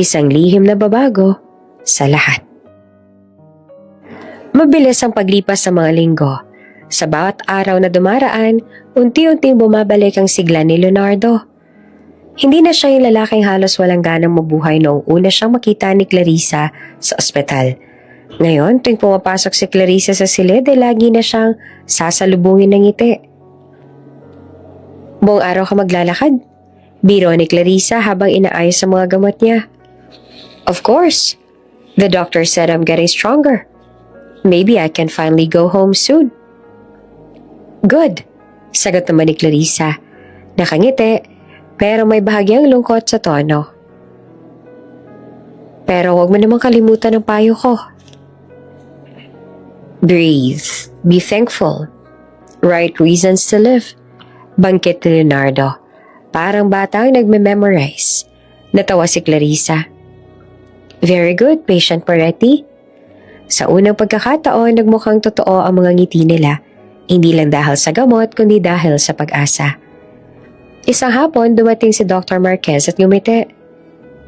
Isang lihim na babago sa lahat. Mabilis ang paglipas sa mga linggo. Sa bawat araw na dumaraan, unti-unting bumabalik ang sigla ni Leonardo. Hindi na siya yung lalaking halos walang ganang mabuhay noong una siyang makita ni Clarissa sa ospital. Ngayon, tuwing pumapasok si Clarissa sa silid, ay lagi na siyang sasalubungin ng ngiti. Buong araw ka maglalakad? Biro ni Clarissa habang inaayos ang mga gamot niya. Of course. The doctor said I'm getting stronger. Maybe I can finally go home soon. Good, sagot naman ni Clarissa. Nakangiti, pero may bahagyang lungkot sa tono. Pero huwag mo namang kalimutan ang payo ko. Breathe. Be thankful. Right reasons to live. Bangkit ni Leonardo. Parang batang nagme-memorize. Natawa si Clarissa. Very good, patient Moretti. Sa unang pagkakataon, nagmukhang totoo ang mga ngiti nila. Hindi lang dahil sa gamot, kundi dahil sa pag-asa. Isang hapon, dumating si Dr. Marquez at ngumiti.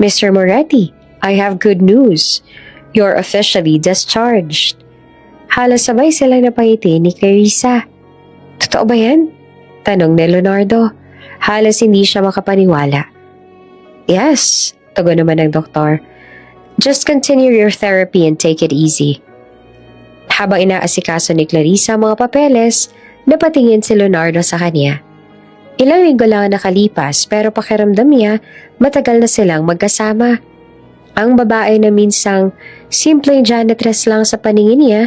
Mr. Moretti, I have good news. You're officially discharged. Halos sabay silang napangiti ni Clarissa. Totoo ba yan? Tanong ni Leonardo. Halos hindi siya makapaniwala. Yes, tugon naman ng doktor. Just continue your therapy and take it easy. Habang inaasikaso ni Clarissa ang mga papeles, napatingin si Leonardo sa kanya. Ilang linggo lang nakalipas pero pakiramdam niya matagal na silang magkasama. Ang babae na minsang simpleng janitress lang sa paningin niya,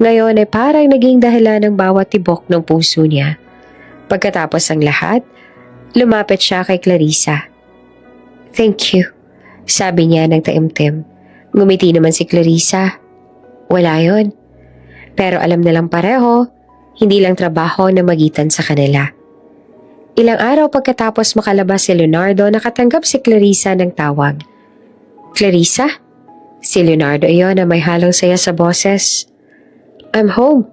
ngayon ay parang naging dahilan ng bawat tibok ng puso niya. Pagkatapos ang lahat, lumapit siya kay Clarissa. Thank you, sabi niya ng taimtim. Ngumiti naman si Clarissa. Wala yon. Pero alam nilang pareho, hindi lang trabaho na magitan sa kanila. Ilang araw pagkatapos makalabas si Leonardo, nakatanggap si Clarissa ng tawag. Clarissa? Si Leonardo iyon na may halong saya sa boses. I'm home.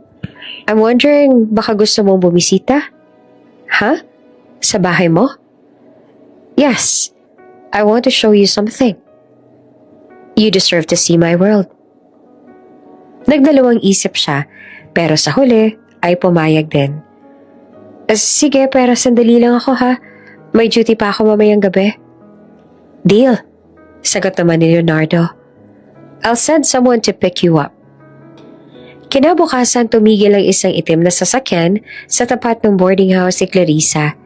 I'm wondering, baka gusto mong bumisita? Ha? Sa bahay mo? Yes. I want to show you something. You deserve to see my world. Nagdalawang isip siya, pero sa huli ay pumayag din. Sige, pero sandali lang ako ha. May duty pa ako mamayang gabi. Deal, sagot naman ni Leonardo. I'll send someone to pick you up. Kinabukasan tumigil ang isang itim na sasakyan sa tapat ng boarding house si Clarissa.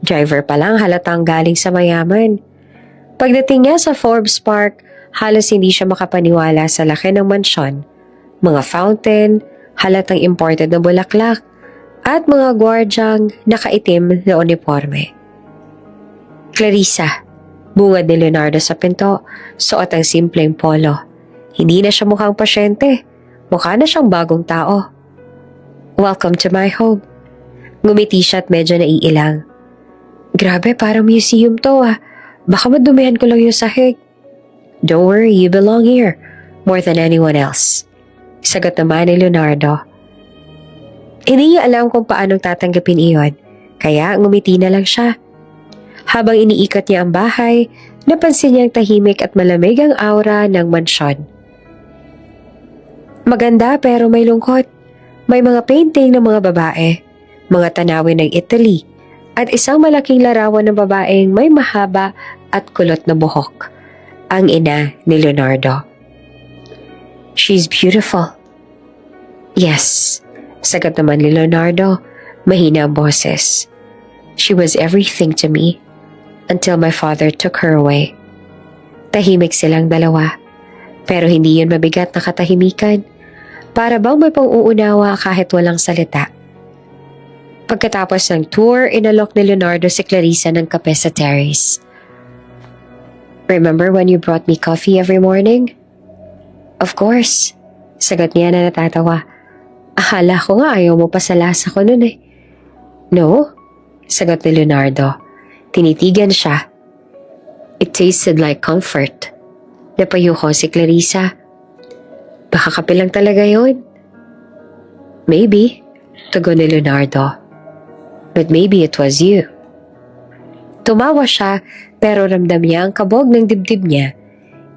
Driver pa lang halatang galing sa mayaman. Pagdating niya sa Forbes Park, halos hindi siya makapaniwala sa laki ng mansyon. Mga fountain, halatang imported na bulaklak, at mga gwardyang nakaitim na uniforme. Clarissa, bungad ni Leonardo sa pinto, suot ang simpleng polo. Hindi na siya mukhang pasyente, mukha na siyang bagong tao. Welcome to my home. Ngumiti siya at medyo naiilang. Grabe, parang museum to ah. Baka madumihan ko lang yung sahig. Don't worry, you belong here. More than anyone else. Sagot naman ni Leonardo. Hindi niya alam kung paanong tatanggapin iyon, kaya ngumiti na lang siya. Habang iniikot niya ang bahay, napansin niyang tahimik at malamig ang aura ng mansyon. Maganda pero may lungkot. May mga painting ng mga babae, mga tanawin ng Italy, at isang malaking larawan ng babaeng may mahaba at kulot na buhok. Ang ina ni Leonardo. She's beautiful. Yes, sagot naman ni Leonardo, mahina ang boses. She was everything to me until my father took her away. Tahimik silang dalawa, pero hindi yun mabigat na katahimikan. Para bang may pang-uunawa kahit walang salita. Pagkatapos ng tour, inalok ni Leonardo si Clarissa ng kape sa terrace. Remember when you brought me coffee every morning? Of course, sagot niya na natatawa. Akala ko nga ayaw mo pa sa lasa ko nun eh. No, sagot ni Leonardo. Tinitigan siya. It tasted like comfort. Napayuko si Clarissa. Baka kape lang talaga yun. Maybe, tugon ni Leonardo. But maybe it was you. Tumawa siya pero ramdam niya ang kabog ng dibdib niya.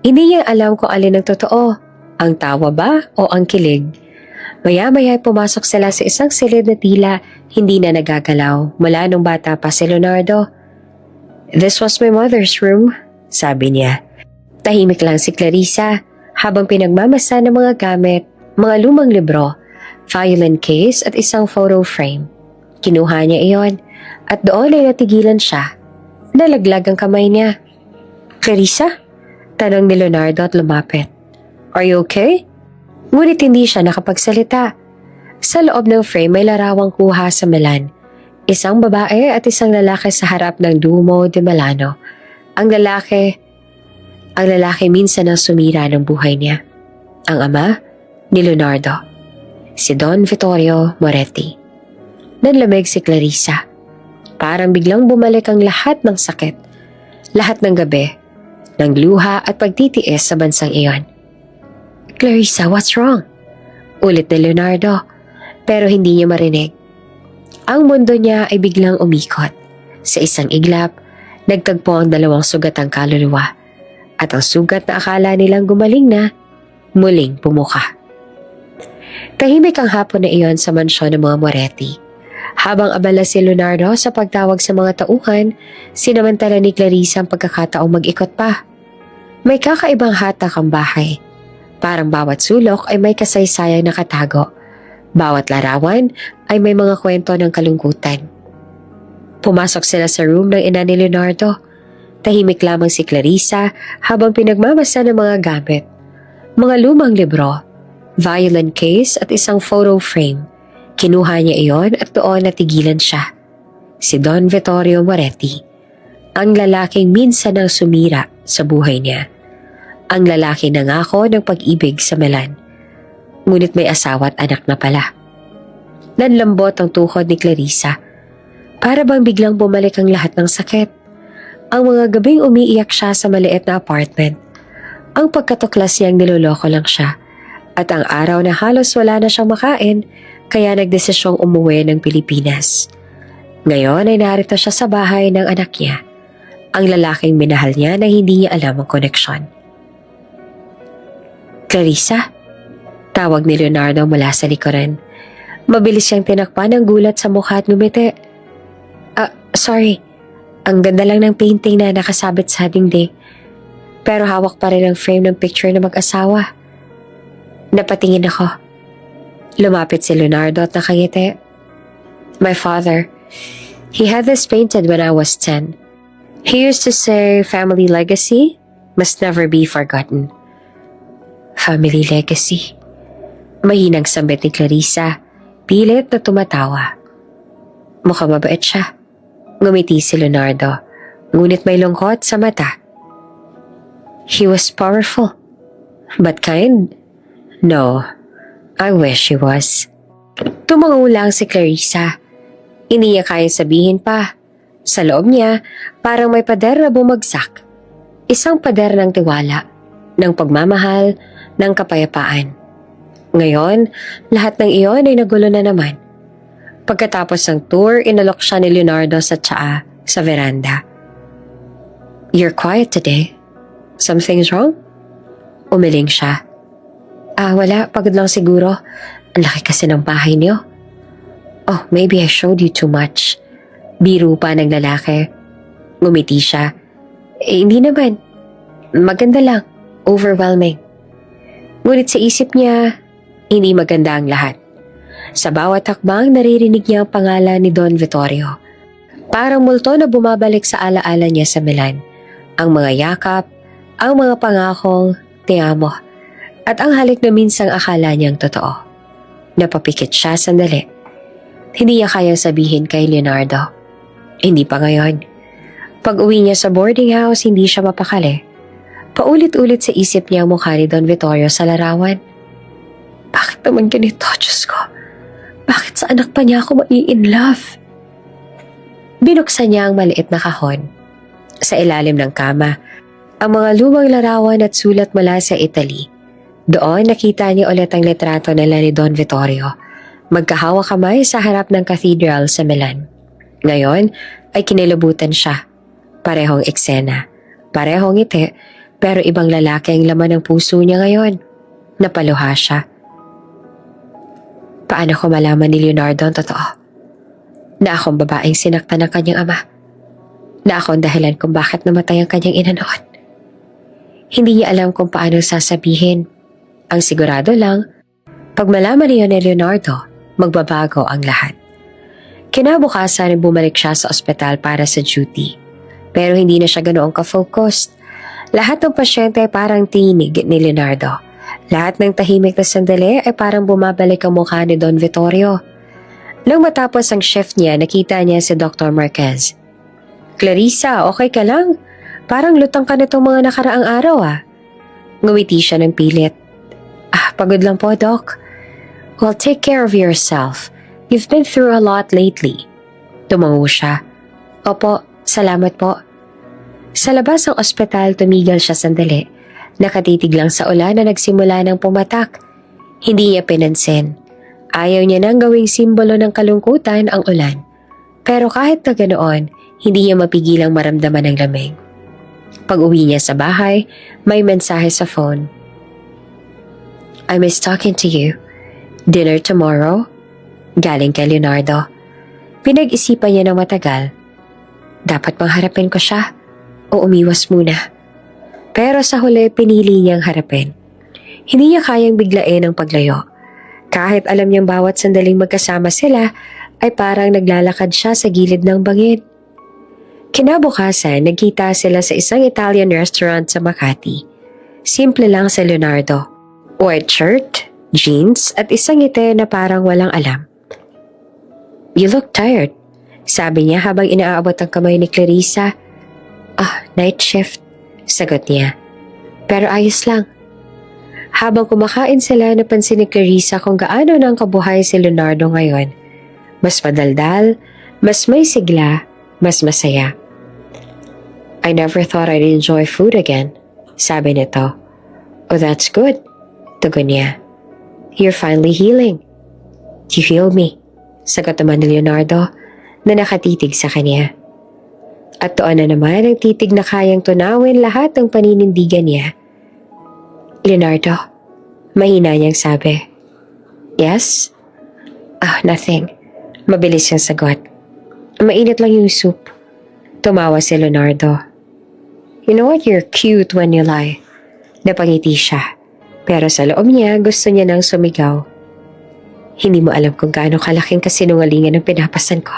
Hindi niya alam kung alin ang totoo, ang tawa ba o ang kilig. Maya-maya pumasok sila sa isang silid na tila hindi na nagagalaw mula nung bata pa si Leonardo. This was my mother's room, sabi niya. Tahimik lang si Clarissa habang pinagmamasa ng mga gamit, mga lumang libro, violin case at isang photo frame. Kinuha niya iyon at doon ay natigilan siya. Nalaglag ang kamay niya. Clarissa? Tanong ni Leonardo at lumapit. Are you okay? Ngunit hindi siya nakapagsalita. Sa loob ng frame may larawang kuha sa Milan. Isang babae at isang lalaki sa harap ng Duomo de Milano. Ang lalaki minsan ang sumira ng buhay niya. Ang ama ni Leonardo. Si Don Vittorio Moretti. Nanlamig si Clarissa. Parang biglang bumalik ang lahat ng sakit, lahat ng gabi, ng luha at pagtitiis sa bansang iyon. Clarissa, what's wrong? Ulit ni Leonardo, pero hindi niya marinig. Ang mundo niya ay biglang umikot. Sa isang iglap, nagtagpo ang dalawang sugat ang kaluluwa, at ang sugat na akala nilang gumaling na, muling pumuka. Tahimik ang hapon na iyon sa mansyon ng mga Moretti. Habang abala si Leonardo sa pagtawag sa mga tauhan, sinamantala ni Clarissa ang pagkakataong mag-ikot pa. May kakaibang hatak ang bahay. Parang bawat sulok ay may kasaysayang nakatago. Bawat larawan ay may mga kwento ng kalungkutan. Pumasok sila sa room ng ina ni Leonardo. Tahimik lamang si Clarissa habang pinagmamasa ng mga gamit. Mga lumang libro, violin case at isang photo frame. Kinuha niya iyon at doon natigilan siya. Si Don Vittorio Moretti, ang lalaking minsan ang sumira sa buhay niya. Ang lalaki nangako ng pag-ibig sa Milan. Ngunit may asawa at anak na pala. Nanlambot ang tuhod ni Clarissa. Para bang biglang bumalik ang lahat ng sakit. Ang mga gabing umiiyak siya sa maliit na apartment. Ang pagkatuklas niyang niloloko lang siya. At ang araw na halos wala na siyang makain, kaya nagdesisyong umuwi ng Pilipinas. Ngayon ay narito siya sa bahay ng anak niya, ang lalaking minahal niya na hindi niya alam ang koneksyon. Clarissa? Tawag ni Leonardo mula sa likuran. Mabilis siyang tinakpan ng gulat sa mukha at ngumiti. Sorry, Ang ganda lang ng painting na nakasabit sa dingding. Pero hawak pa rin ang frame ng picture ng mag-asawa. Napatingin ako. Lumapit si Leonardo at nakangiti. My father, he had this painted when I was 10. He used to say family legacy must never be forgotten. Family legacy. Mahinang sambit ni Clarissa, pilit na tumatawa. Mukhang mabait siya. Ngumiti si Leonardo, ngunit may lungkot sa mata. He was powerful, but kind? No, I wish he was. Tumango lang si Clarissa. Hindi niya kaya sabihin pa. Sa loob niya, parang may pader na bumagsak. Isang pader ng tiwala, ng pagmamahal, ng kapayapaan. Ngayon, lahat ng iyon ay nagulo na naman. Pagkatapos ng tour, inalok siya ni Leonardo sa tsaa sa veranda. You're quiet today. Something's wrong? Umiling siya. Wala. Pagod lang siguro. Ang laki kasi ng bahay niyo. Oh, maybe I showed you too much. Biro pa ng lalaki. Ngumiti siya. Hindi naman. Maganda lang. Overwhelming. Ngunit sa isip niya, hindi maganda ang lahat. Sa bawat hakbang, naririnig niya ang pangalan ni Don Vittorio. Parang multo na bumabalik sa alaala niya sa Milan. Ang mga yakap, ang mga pangakong, te amo, at ang halik na minsang akala niyang totoo. Napapikit siya sandali. Hindi niya kayang sabihin kay Leonardo. Hindi pa ngayon. Pag uwi niya sa boarding house, hindi siya mapakali. Paulit-ulit sa isip niya ang mukha ni Don Vittorio sa larawan. Bakit naman ganito, Diyos ko? Bakit sa anak pa niya ako mai-in-love? Binuksan niya ang maliit na kahon. Sa ilalim ng kama, ang mga lumang larawan at sulat mula sa Italy. Doon nakita niya ulit ang litrato nila ni Don Vittorio. Magkahawak kamay sa harap ng cathedral sa Milan. Ngayon ay kinilabutan siya. Parehong eksena. Parehong ngiti, pero ibang lalaki ang laman ng puso niya ngayon. Napaluha siya. Paano ko malaman ni Leonardo ang totoo? Na akong babaeng sinaktan ng kanyang ama. Na ako ang dahilan kung bakit namatay ang kanyang ina noon. Hindi niya alam kung paano sasabihin. Ang sigurado lang, pag malaman niya ni Leonardo, magbabago ang lahat. Kinabukasan bumalik siya sa ospital para sa duty. Pero hindi na siya ganoong ka-focused. Lahat ng pasyente ay parang tinig ni Leonardo. Lahat ng tahimik na sandali ay parang bumabalik ang mukha ni Don Vittorio. Nang matapos ang shift niya, nakita niya si Dr. Marquez. Clarissa, okay ka lang? Parang lutang ka nitong mga nakaraang araw Ngumiti siya ng pilit. Pagod lang po, Doc. Well, take care of yourself. You've been through a lot lately. Tumango siya. Opo, salamat po. Sa labas ng ospital, tumigil siya sandali. Nakatitig lang sa ulan na nagsimula ng pumatak. Hindi niya pinansin. Ayaw niya nang gawing simbolo ng kalungkutan ang ulan. Pero kahit na ganoon, hindi niya mapigilang maramdaman ang lamig. Pag-uwi niya sa bahay, may mensahe sa phone. I miss talking to you. Dinner tomorrow? Galing kay Leonardo. Pinag-isipan niya ng matagal. Dapat bang harapin ko siya o umiwas muna? Pero sa huli, pinili niyang harapin. Hindi niya kayang biglain ang paglayo. Kahit alam niyang bawat sandaling magkasama sila, ay parang naglalakad siya sa gilid ng bangin. Kinabukasan, nagkita sila sa isang Italian restaurant sa Makati. Simple lang si Leonardo. White shirt, jeans, at isang ngiti na parang walang alam. You look tired, sabi niya habang inaabot ang kamay ni Clarissa. Night shift, sagot niya. Pero ayos lang. Habang kumakain sila, napansin ni Clarissa kung gaano nang kabuhay si Leonardo ngayon. Mas madaldal, mas may sigla, mas masaya. I never thought I'd enjoy food again, sabi nito. Oh, that's good, tugon niya. You're finally healing. You healed me, sagot naman ni Leonardo na nakatitig sa kanya. At doon na naman ang titig na kayang tunawin lahat ng paninindigan niya. Leonardo, mahina niyang sabi. Yes? Nothing. Mabilis siyang sagot. Mainit lang yung soup. Tumawa si Leonardo. You know what? You're cute when you lie. Napangiti siya. Pero sa loob niya, gusto niya nang sumigaw. Hindi mo alam kung gaano kalaking kasinungalingan ang pinapasan ko.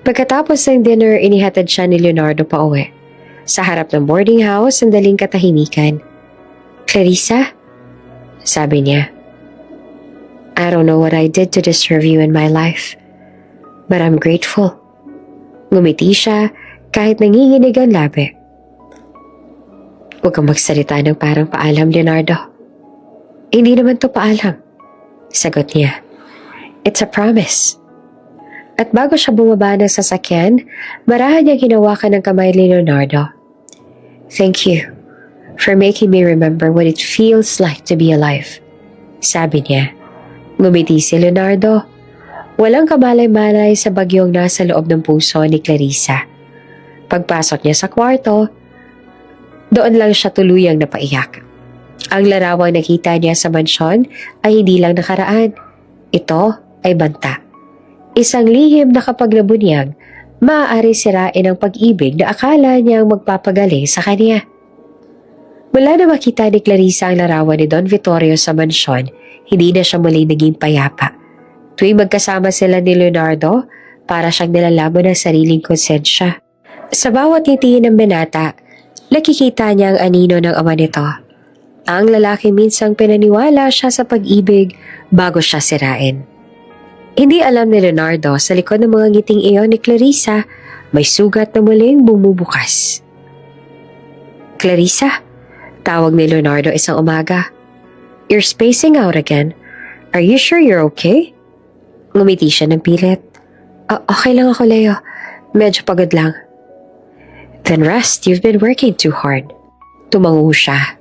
Pagkatapos ng dinner, inihatid siya ni Leonardo pa uwi. Sa harap ng boarding house, sandaling katahimikan. Clarissa? Sabi niya. I don't know what I did to deserve you in my life. But I'm grateful. Ngumiti siya kahit nanginginig ang labi. Huwag kang magsalita ng parang paalam, Leonardo. Hindi naman to paalam. Sagot niya. It's a promise. At bago siya bumaba ng sasakyan, marahan niya ginawakan ng kamay ni Leonardo. Thank you for making me remember what it feels like to be alive. Sabi niya. Ngumiti si Leonardo. Walang kamalay-malay sa bagyong nasa loob ng puso ni Clarissa. Pagpasok niya sa kwarto, doon lang siya tuluyang napaiyak. Ang larawang nakita niya sa mansyon ay hindi lang nakaraan. Ito ay banta. Isang lihim na kapag nabunyag, maaari sirain ang pag-ibig na akala niyang magpapagaling sa kanya. Mula na makita ni Clarissa ang larawan ni Don Vittorio sa mansyon, hindi na siya muli naging payapa. Tuwing magkasama sila ni Leonardo, para siyang nilalaman ng sariling konsensya. Sa bawat ngiti ng binata, nakikita niya ang anino ng ama nito. Ang lalaki minsang pinaniwala siya sa pag-ibig bago siya sirain. Hindi alam ni Leonardo sa likod ng mga ngiting iyon ni Clarissa, may sugat na muling bumubukas. Clarissa? Tawag ni Leonardo isang umaga. You're spacing out again. Are you sure you're okay? Ngumiti siya ng pilit. Okay lang ako, Leo. Medyo pagod lang. Then rest, you've been working too hard. Tumango siya.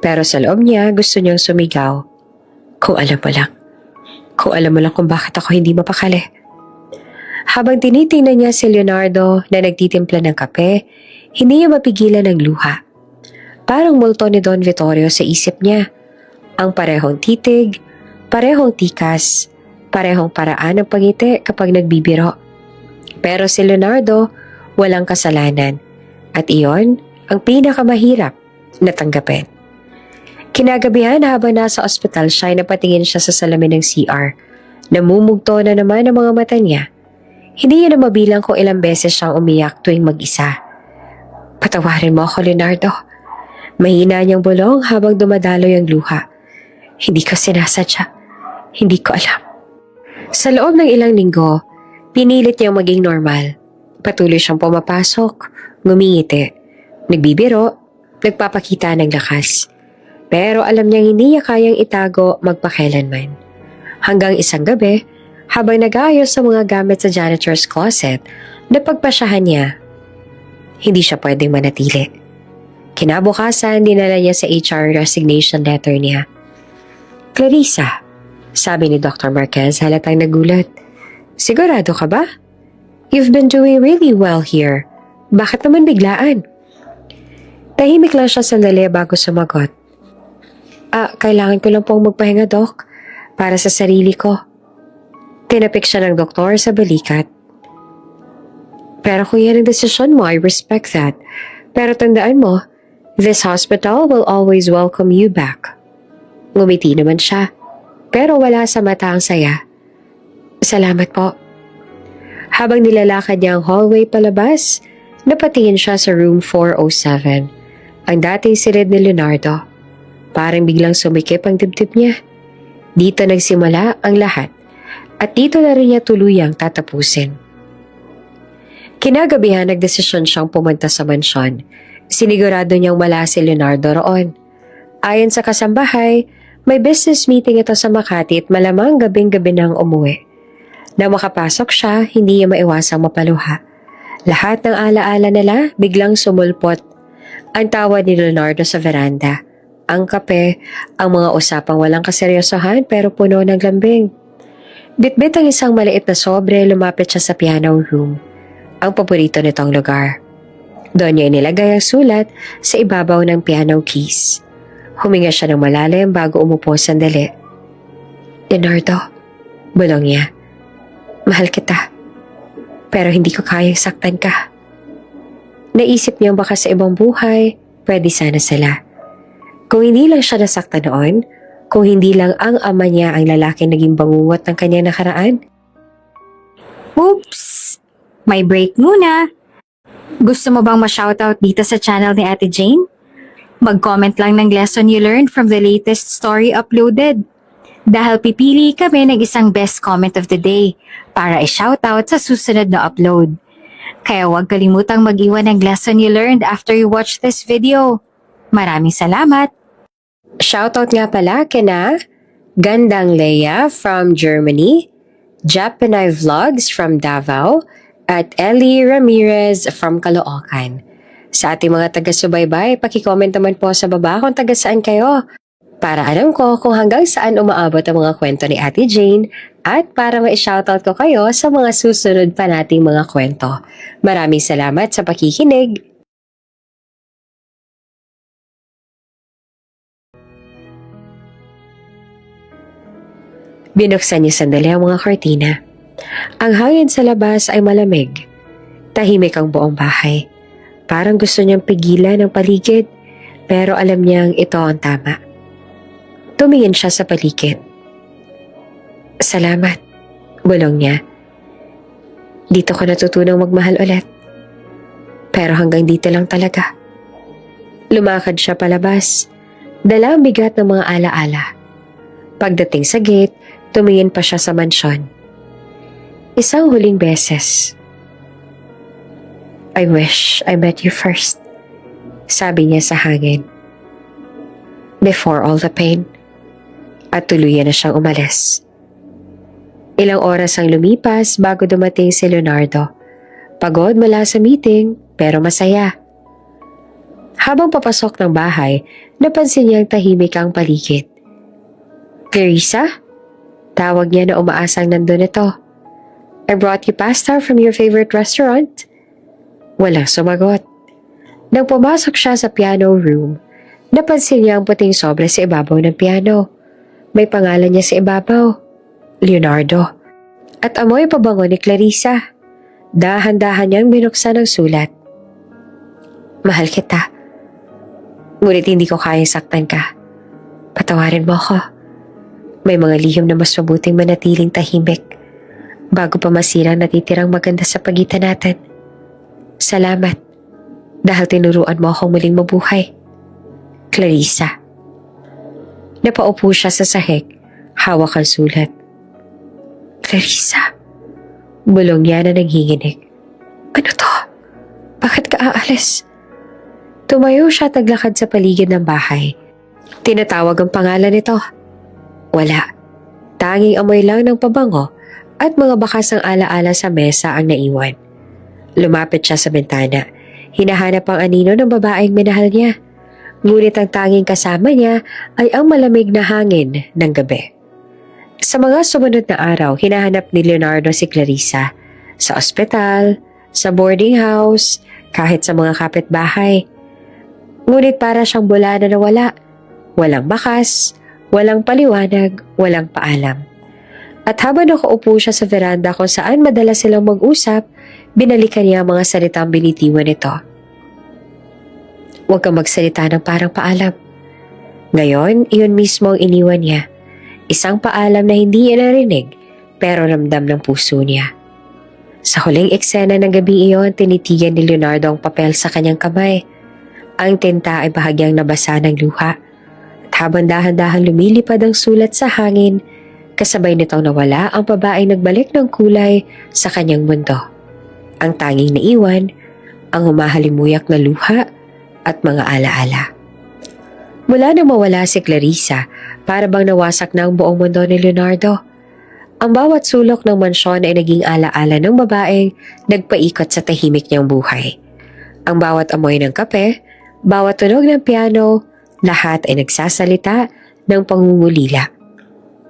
Pero sa loob niya, gusto niyang sumigaw. Kung alam mo lang. Kung alam mo lang kung bakit ako hindi mapakali. Habang tinitingnan niya si Leonardo na nagtitimpla ng kape, hindi niya mapigilan ng luha. Parang multo ni Don Vittorio sa isip niya. Ang parehong titig, parehong tikas, parehong paraan ng pangiti kapag nagbibiro. Pero si Leonardo, walang kasalanan. At iyon ang pinakamahirap na tanggapin. Kinagabihan habang nasa ospital siya ay napatingin siya sa salamin ng CR. Namumugto na naman ang mga mata niya. Hindi niya na mabilang kung ilang beses siyang umiyak tuwing mag-isa. Patawarin mo ako, Leonardo. Mahina niyang bulong habang dumadaloy ang luha. Hindi ko sinasadya. Hindi ko alam. Sa loob ng ilang linggo, pinilit niyang maging normal. Patuloy siyang pumapasok, ngumingiti, nagbibiro, nagpapakita ng lakas. Pero alam niyang hindi niya kayang itago magpakailanman. Hanggang isang gabi, habang nag-aayos sa mga gamit sa janitor's closet, napagpasyahan niya. Hindi siya pwedeng manatili. Kinabukasan, dinala niya sa HR resignation letter niya. Clarissa, sabi ni Dr. Marquez halatang nagulat. Sigurado ka ba? You've been doing really well here. Bakit naman biglaan? Tahimik lang siya sandali bago sumagot. Kailangan ko lang pong magpahinga, Doc, para sa sarili ko. Tinapik siya ng doktor sa balikat. Pero kung yan ang desisyon mo, I respect that. Pero tandaan mo, this hospital will always welcome you back. Ngumiti naman siya, pero wala sa mata ang saya. Salamat po. Habang nilalakad niya ang hallway palabas, napatingin siya sa room 407, ang dating silid ni Leonardo. Parang biglang sumikip ang dibdib niya. Dito nagsimula ang lahat, at dito na rin niya tuluyang tatapusin. Kinagabihan nagdesisyon siyang pumunta sa mansyon. Sinigurado niyang wala si Leonardo roon. Ayon sa kasambahay, may business meeting ito sa Makati at malamang gabing-gabi nang umuwi. Nang makapasok siya, hindi niya maiwasang mapaluha. Lahat ng alaala nila biglang sumulpot. Ang tawa ni Leonardo sa veranda, ang kape, ang mga usapang walang kaseryosohan pero puno ng lambing. Bitbit ang isang maliit na sobre, lumapit siya sa piano room, ang paborito nitong lugar. Doon niya inilagay ang sulat sa ibabaw ng piano keys. Huminga siya ng malalim bago umupo sandali. Leonardo, bulong niya. Mahal kita, pero hindi ko kayang saktan ka. Naisip niyang baka sa ibang buhay, pwede sana sila. Kung hindi lang siya nasaktan noon, kung hindi lang ang ama niya ang lalaking naging bangungot ng kanyang nakaraan. Oops! May break muna. Gusto mo bang ma-shoutout dito sa channel ni Ate Jane? Mag-comment lang ng lesson you learned from the latest story uploaded. Dahil pipili kami ng isang best comment of the day para i-shoutout sa susunod na upload. Kaya huwag kalimutang mag-iwan ng lesson you learned after you watch this video. Maraming salamat! Shoutout nga pala kina Gandang Leia from Germany, Japanese Vlogs from Davao, at Ellie Ramirez from Caloocan. Sa ating mga taga-subaybay, paki-comment naman po sa baba kung taga saan kayo. Para alam ko kung hanggang saan umaabot ang mga kwento ni Ate Jane at para ma-shoutout ko kayo sa mga susunod pa nating mga kwento. Maraming salamat sa pakikinig! Binuksan niya sandali ang mga kortina. Ang hangin sa labas ay malamig. Tahimik ang buong bahay. Parang gusto niyang pigilan ang paligid, pero alam niyang ito ang tama. Tumingin siya sa paligid. Salamat, bulong niya. Dito ko natutunang magmahal ulit. Pero hanggang dito lang talaga. Lumakad siya palabas. Dala ang bigat ng mga alaala. Pagdating sa gate, tumingin pa siya sa mansyon. Isang huling beses. I wish I met you first, sabi niya sa hangin. Before all the pain. At tuluyan na siyang umalis. Ilang oras ang lumipas bago dumating si Leonardo. Pagod mula sa meeting, pero masaya. Habang papasok ng bahay, napansin niyang tahimik ang paligid. Clarissa? Tawag niya na umaasang nandun ito. I brought you pasta from your favorite restaurant. Walang sumagot. Nang pumasok siya sa piano room, napansin niya ang puting sobre sa ibabaw ng piano. May pangalan niya sa ibabaw, Leonardo. At amoy pabango ni Clarissa. Dahan-dahan niyang binuksan ang sulat. Mahal kita. Ngunit hindi ko kayang saktan ka. Patawarin mo ako. May mga lihim na mas mabuting manatiling tahimik bago pa masira ang natitirang maganda sa pagitan natin. Salamat dahil tinuruan mo akong muling mabuhay. Clarissa. Napaupo siya sa sahig, hawak ang sulat. Clarissa. Bulong niya na nanghinginig. Ano to? Bakit ka aalis? Tumayo siya taglakad sa paligid ng bahay. Tinatawag ang pangalan nito. Wala. Tanging amoy lang ng pabango at mga bakas ng alaala sa mesa ang naiwan. Lumapit siya sa bintana. Hinahanap ang anino ng babaeng minahal niya. Ngunit ang tanging kasama niya ay ang malamig na hangin ng gabi. Sa mga sumunod na araw, hinahanap ni Leonardo si Clarissa. Sa ospital, sa boarding house, kahit sa mga kapitbahay. Ngunit para siyang bula na nawala. Walang bakas, walang paliwanag, walang paalam. At habang nakaupo siya sa veranda kung saan madalas silang mag-usap, binalikan niya ang mga salitang binitiwan nito. Huwag kang magsalita ng parang paalam. Ngayon, iyon mismo ang iniwan niya. Isang paalam na hindi niya narinig, pero ramdam ng puso niya. Sa huling eksena ng gabi iyon, tinitigan ni Leonardo ang papel sa kanyang kamay. Ang tinta ay bahagyang nabasa ng luha. At habang dahan-dahan lumilipad ang sulat sa hangin, kasabay nitong nawala ang babaeng nagbalik ng kulay sa kanyang mundo. Ang tanging naiwan, ang humahalimuyak na luha at mga alaala. Mula nang mawala si Clarissa, para bang nawasak na ang buong mundo ni Leonardo. Ang bawat sulok ng mansyon ay naging alaala ng babaeng nagpaikot sa tahimik niyang buhay. Ang bawat amoy ng kape, bawat tunog ng piano, lahat ay nagsasalita ng pangungulila.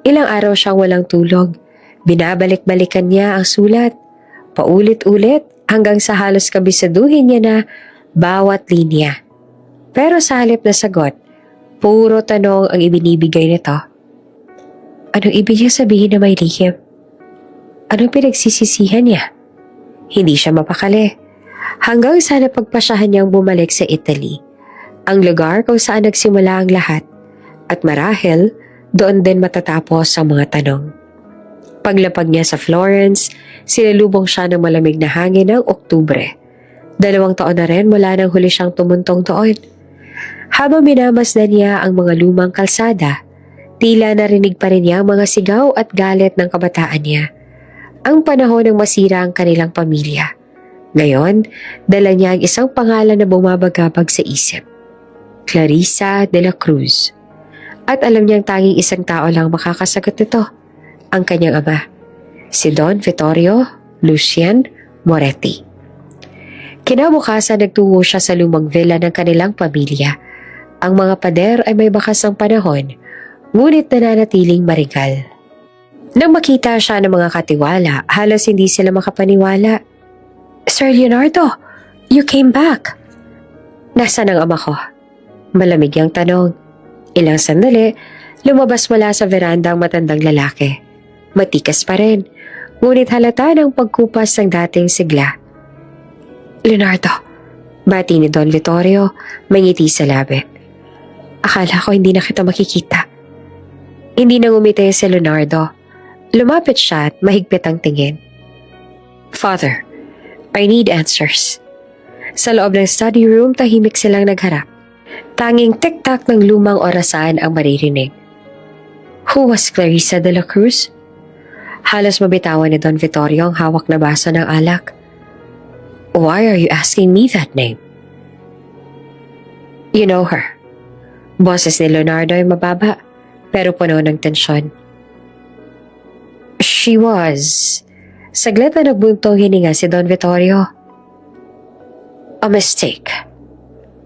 Ilang araw siyang walang tulog. Binabalik-balikan niya ang sulat. Paulit-ulit hanggang sa halos kabisaduhin niya na bawat linya. Pero sa halip na sagot, puro tanong ang ibinibigay nito. Anong ibig niya sabihin na may lihim? Anong pinagsisisihan niya? Hindi siya mapakali. Hanggang sa napagpasyahan niyang bumalik sa Italy, ang lugar kung saan nagsimula ang lahat, at marahil doon din matatapos ang mga tanong. Paglapag niya sa Florence, sinalubong siya ng malamig na hangin ng Oktubre. 2 taon na rin mula nang huli siyang tumuntong doon. Habang minamasdan niya ang mga lumang kalsada, tila narinig pa rin niya ang mga sigaw at galit ng kabataan niya. Ang panahon ng masira ang kanilang pamilya. Ngayon, dala niya ang isang pangalan na bumabagabag sa isip. Clarissa de la Cruz. At alam niyang tanging isang tao lang makakasagot nito, ang kanyang ama, si Don Vittorio Lucien Moretti. Kinabukasan nagtungo siya sa lumang villa ng kanilang pamilya. Ang mga pader ay may bakas ng panahon, ngunit nananatiling marigal. Nang makita siya ng mga katiwala, halos hindi sila makapaniwala. Sir Leonardo, you came back. Nasaan ang ama ko? Malamig ang tanong. Ilang sandali, lumabas mula sa veranda ang matandang lalaki. Matikas pa rin, ngunit halata ng pagkupas ng dating sigla. Leonardo, bati ni Don Vittorio, may ngiti sa labi. Akala ko hindi na kita makikita. Hindi nang umiti si Leonardo. Lumapit siya at mahigpit ang tingin. Father, I need answers. Sa loob ng study room, tahimik silang nagharap. Tanging tik-tak ng lumang orasan ang maririnig. Who was Clarissa de la Cruz? Halos mabitawan ni Don Vittorio ang hawak na baso ng alak. Why are you asking me that name? You know her. Boses ni Leonardo ay mababa, pero puno ng tensyon. She was... Saglit na nagbuntong hininga si Don Vittorio. A mistake.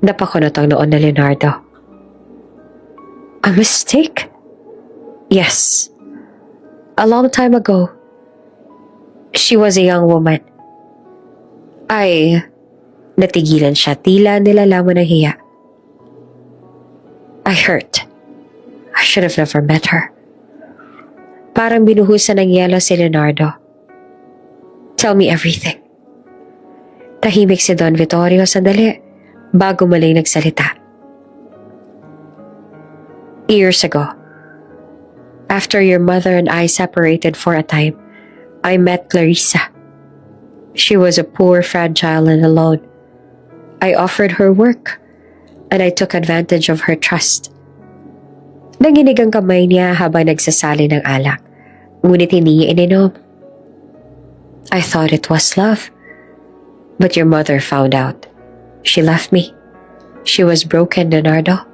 Napakunot ang noon na Leonardo. A mistake? Yes. A long time ago. She was a young woman. Natigilan siya, tila nilalaman ng hiya. I hurt. I should have never met her. Parang binuhusan ng yelo si Leonardo. Tell me everything. Tahimik si Don Vittorio sandali bago muling nagsalita. Years ago, after your mother and I separated for a time, I met Clarissa. She was a poor, fragile, and alone. I offered her work, and I took advantage of her trust. Nanginig ang kamay niya habang nagsasali ng alak, ngunit hindi niya ininom. I thought it was love, but your mother found out. She left me. She was broken, Leonardo.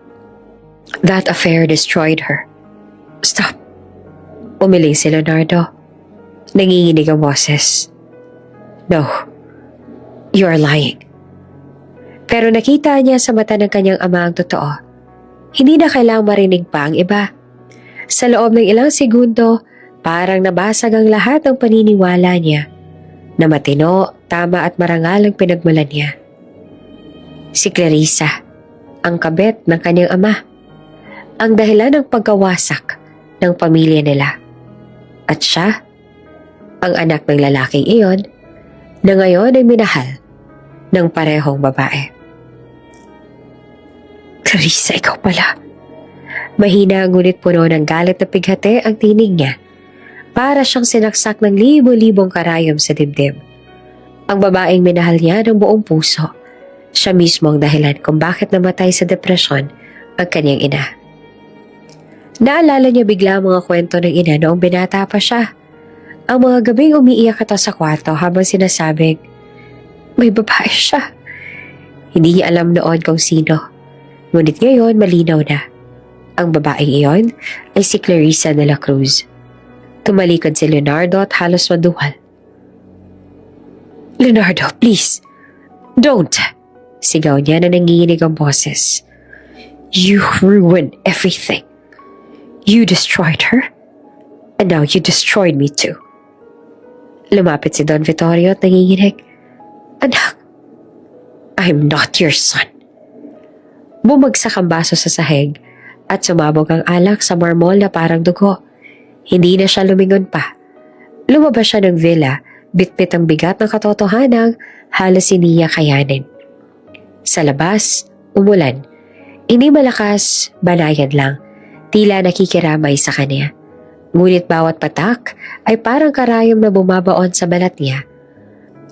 That affair destroyed her. Stop. Umiling si Leonardo. Nanginginig ang boses. No, you are lying. Pero nakita niya sa mata ng kanyang ama ang totoo. Hindi na kailangang marinig pa ang iba. Sa loob ng ilang segundo, parang nabasag ang lahat ng paniniwala niya na matino, tama at marangal ang pinagmulan niya. Si Clarissa, ang kabit ng kanyang ama, ang dahilan ng pagkawasak ng pamilya nila. At siya, ang anak ng lalaking iyon, na ngayon ay minahal ng parehong babae. Clarissa, ikaw pala. Mahina ngunit puno ng galit na pighati ang tinig niya. Para siyang sinaksak ng libo-libong karayom sa dibdib. Ang babaeng minahal niya ng buong puso. Siya mismo ang dahilan kung bakit namatay sa depresyon ang kanyang ina. Naalala niya bigla ang mga kwento ng ina noong binata pa siya. Ang mga gabing umiiyak ito sa kwarto habang sinasabing, may babae siya. Hindi niya alam noon kung sino. Ngunit ngayon malinaw na. Ang babaeng iyon ay si Clarissa de la Cruz. Tumalikod si Leonardo at halos maduwal. Leonardo, please, don't! Sigaw niya na nanginginig ang boses. You ruined everything. You destroyed her, and now you destroyed me too. Lumapit si Don Vittorio at nanginginig. Anak, I'm not your son. Bumagsak ang baso sa sahig at sumabog ang alak sa marmol na parang dugo. Hindi na siya lumingon pa. Lumabas siya ng villa bitbit ang bigat ng katotohanang halos hindi niya kayanin. Sa labas, umulan. Hindi malakas, banayad lang. Tila nakikiramay sa kanya. Ngunit bawat patak ay parang karayom na bumabaon sa balat niya.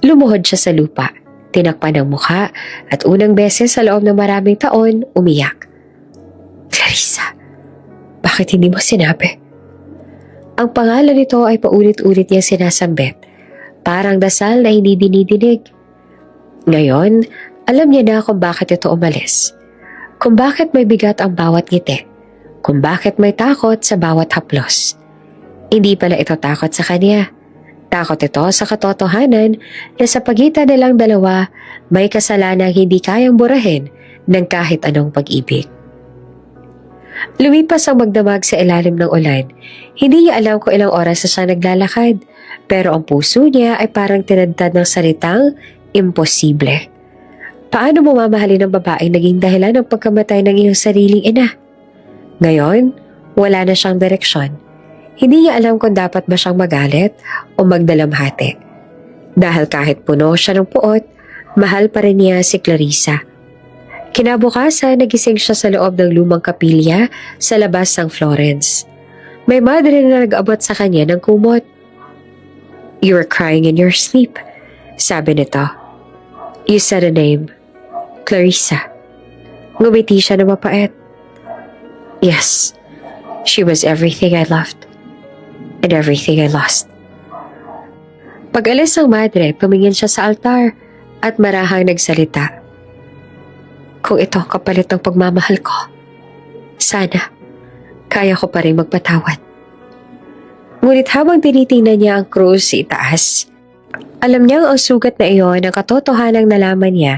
Lumuhod siya sa lupa, tinakpan ang mukha at unang beses sa loob ng maraming taon, umiyak. Clarissa, bakit hindi mo sinabi? Ang pangalan nito ay paulit-ulit niya sinasambit, parang dasal na hindi dinidinig. Ngayon, alam niya na kung bakit ito umalis, kung bakit may bigat ang bawat ngiti, kung bakit may takot sa bawat haplos. Hindi pala ito takot sa kanya. Takot ito sa katotohanan na sa pagitan nilang dalawa may kasalanang hindi kayang burahin ng kahit anong pag-ibig. Lumipas ang magdamag sa ilalim ng ulan. Hindi niya alam kung ilang oras na siya naglalakad, pero ang puso niya ay parang tinadtad ng salitang imposible. Paano mo mamahalin ng babaeng naging dahilan ng pagkamatay ng iyong sariling ina? Ngayon, wala na siyang direksyon. Hindi niya alam kung dapat ba siyang magalit o magdalamhati. Dahil kahit puno siya ng puot, mahal pa rin niya si Clarissa. Kinabukasan, nagising siya sa loob ng lumang kapilya sa labas ng Florence. May madre na nag-abot sa kanya ng kumot. "You were crying in your sleep," sabi nito. "You said a name, Clarissa." Ngumiti siya na mapait. "Yes, she was everything I loved. And everything I lost." Pag-alis ng madre, pumingin siya sa altar at marahang nagsalita. "Kung ito ang kapalit ng pagmamahal ko, sana kaya ko pa rin magpatawad." Ngunit habang tinitingnan niya ang krus sa itaas, alam niyang ang sugat na iyon ang katotohanang nalaman niya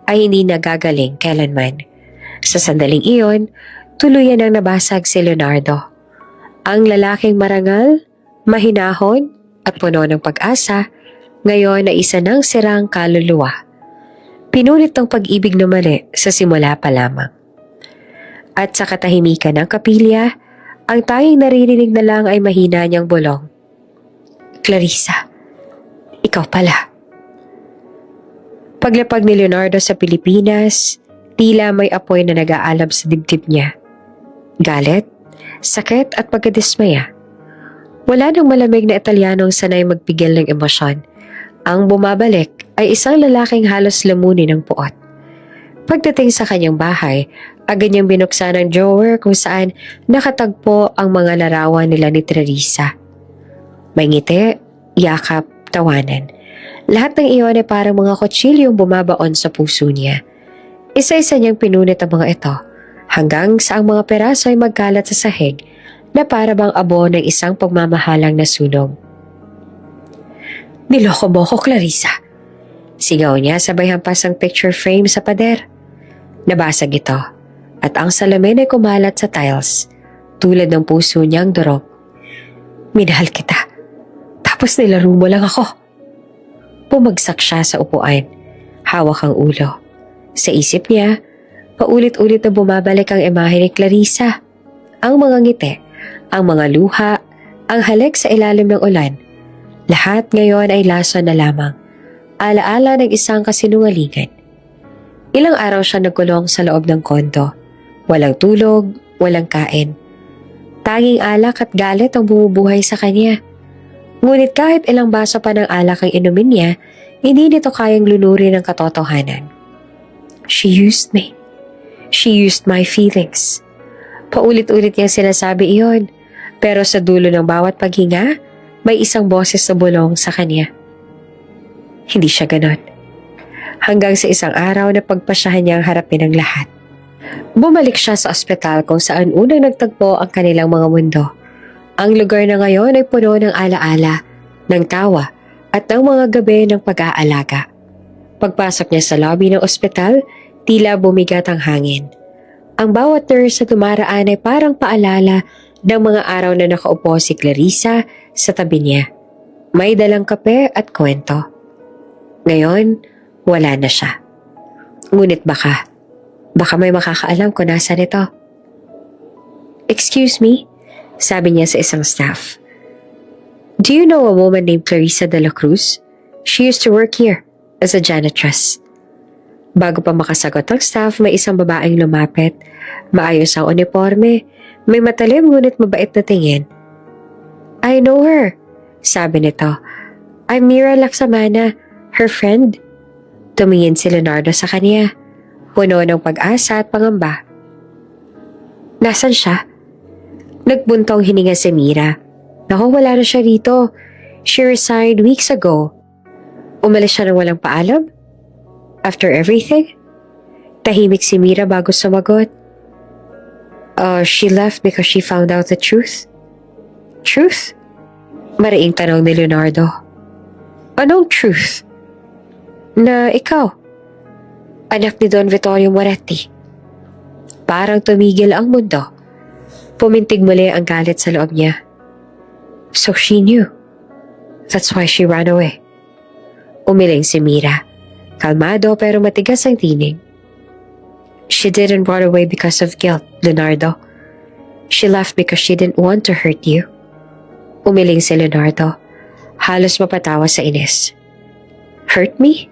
ay hindi nagagaling kailanman. Sa sandaling iyon, tuluyan ang nabasag si Leonardo. Ang lalaking marangal, mahinahon at puno ng pag-asa, ngayon ay isa ng sirang kaluluwa. Pinulit ng pag-ibig na mali sa simula pa lamang. At sa katahimikan ng kapilya, ang tanging naririnig na lang ay mahina niyang bulong. "Clarissa, ikaw pala." Paglapag ni Leonardo sa Pilipinas, tila may apoy na nag-aalab sa dibdib niya. Galit, sakit at pagkadismaya. Wala nang malamig na Italianong sanay magpigil ng emosyon. Ang bumabalik ay isang lalaking halos lamunin ng puot. Pagdating sa kanyang bahay, agad niyang binuksan ang drawer kung saan nakatagpo ang mga larawan nila ni Clarissa. May ngiti, yakap, tawanan. Lahat ng iyon ay parang mga kutsilyong bumabaon sa puso niya. Isa-isa niyang pinunit ang mga ito, hanggang sa ang mga peraso ay magkalat sa sahig na para bang abo ng isang pagmamahalang nasunog. "Niloko mo ko, Clarissa!" Sigaw niya sabay hampas ang picture frame sa pader. Nabasag ito at ang salamin ay kumalat sa tiles, tulad ng puso niyang durog. "Minahal kita, tapos nilaro mo lang ako." Bumagsak siya sa upuan, hawak ang ulo. Sa isip niya, paulit-ulit na bumabalik ang imahe ni Clarissa. Ang mga ngiti, ang mga luha, ang halik sa ilalim ng ulan. Lahat ngayon ay lason na lamang. Alaala ng isang kasinungalingan. Ilang araw siya nagkulong sa loob ng kondo. Walang tulog, walang kain. Tanging alak at galit ang bumubuhay sa kanya. Ngunit kahit ilang baso pa ng alak ang inumin niya, hindi nito kayang lunurin ang katotohanan. She used me. She used my feelings. Paulit-ulit niyang sinasabi iyon, pero sa dulo ng bawat paghinga, may isang boses na bulong sa kanya. Hindi siya ganon. Hanggang sa isang araw na pagpasyahan niyang harapin ang lahat. Bumalik siya sa ospital kung saan unang nagtagpo ang kanilang mga mundo. Ang lugar na ngayon ay puno ng alaala, ng tawa, at ng mga gabi ng pag-aalaga. Pagpasok niya sa lobby ng ospital, tila bumigat ang hangin. Ang bawat nurse na dumaraan ay parang paalala ng mga araw na nakaupo si Clarissa sa tabi niya. May dalang kape at kwento. Ngayon, wala na siya. Ngunit baka may makakaalam kung nasa nito. "Excuse me," sabi niya sa isang staff. "Do you know a woman named Clarissa de la Cruz?" She used to work here as a janitress. Bago pa makasagot ang staff, may isang babaeng lumapit. Maayos ang uniforme, may matalim ngunit mabait na tingin. I know her, sabi nito. I'm Mira Laksamana, her friend. Tumingin si Leonardo sa kanya, puno ng pag-asa at pangamba. Nasaan siya? Nagbuntong hininga si Mira. Naku, wala na siya rito. She resigned weeks ago. Umalis siya ng walang paalam? After everything? Tahimik si Mira bago sumagot. She left because she found out the truth. Truth? Mariing tanong ni Leonardo. Anong truth? Na ikaw, anak ni Don Vittorio Moretti. Parang tumigil ang mundo. Pumintig muli ang galit sa loob niya. So she knew. That's why she ran away. Umiling si Mira. Kalmado pero matigas ang tinig. She didn't run away because of guilt, Leonardo. She left because she didn't want to hurt you. Umiling si Leonardo. Halos mapatawa sa inis. Hurt me?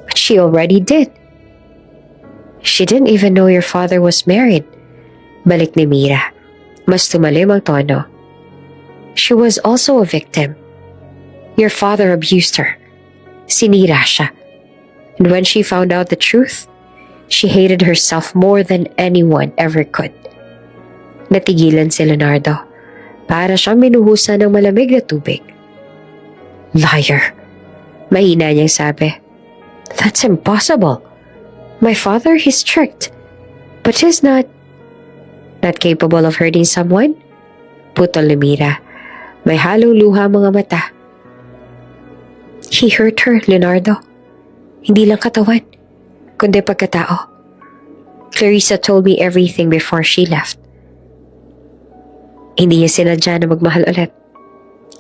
But she already did. She didn't even know your father was married. Balik ni Mira. Mas tumalim ang tono. She was also a victim. Your father abused her. Sinira siya. And when she found out the truth, she hated herself more than anyone ever could. Natigilan si Leonardo. Para siyang minuhusan ng malamig na tubig. Liar. Mahina niyang sabi. That's impossible. My father, he's strict. But he's not capable of hurting someone? Putol ni Mira. May halong luha mga mata. He hurt her, Leonardo. Hindi lang katawan, kundi pagkatao. Clarissa told me everything before she left. Hindi niya sinadya na magmahal ulit,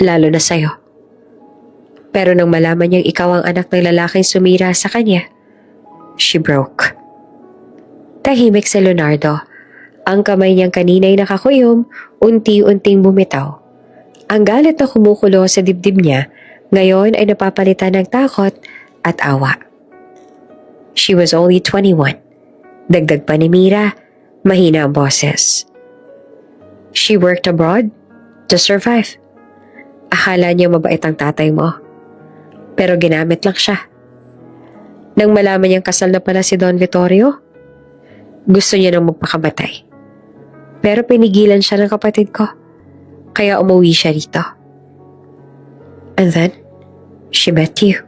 lalo na sa'yo. Pero nang malaman niyang ikaw ang anak ng lalaking sumira sa kanya, she broke. Tahimik si Leonardo. Ang kamay niyang kanina'y nakakuyom, unti-unting bumitaw. Ang galit na kumukulo sa dibdib niya, ngayon ay napapalitan ng takot at awa. She was only 21. Dagdag pa ni Mira, mahina ang boses. She worked abroad to survive. Akala niya mabait ang tatay mo. Pero ginamit lang siya. Nang malaman niyang kasal na pala si Don Vittorio, gusto niya nang magpakamatay. Pero pinigilan siya ng kapatid ko. Kaya umuwi siya rito. And then, she met you.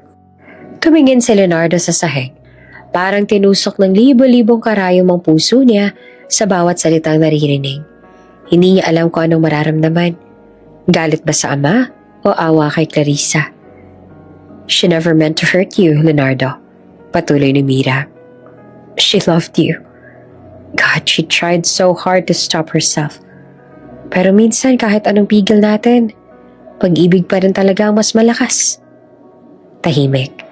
Tumingin si Leonardo sa sahig. Parang tinusok ng libo-libong karayom ang puso niya sa bawat salitang naririnig. Hindi niya alam kung anong mararamdaman. Galit ba sa ama o awa kay Clarissa? She never meant to hurt you, Leonardo. Patuloy ni Mira. She loved you. God, she tried so hard to stop herself. Pero minsan kahit anong pigil natin, pag-ibig pa rin talaga ang mas malakas. Tahimik.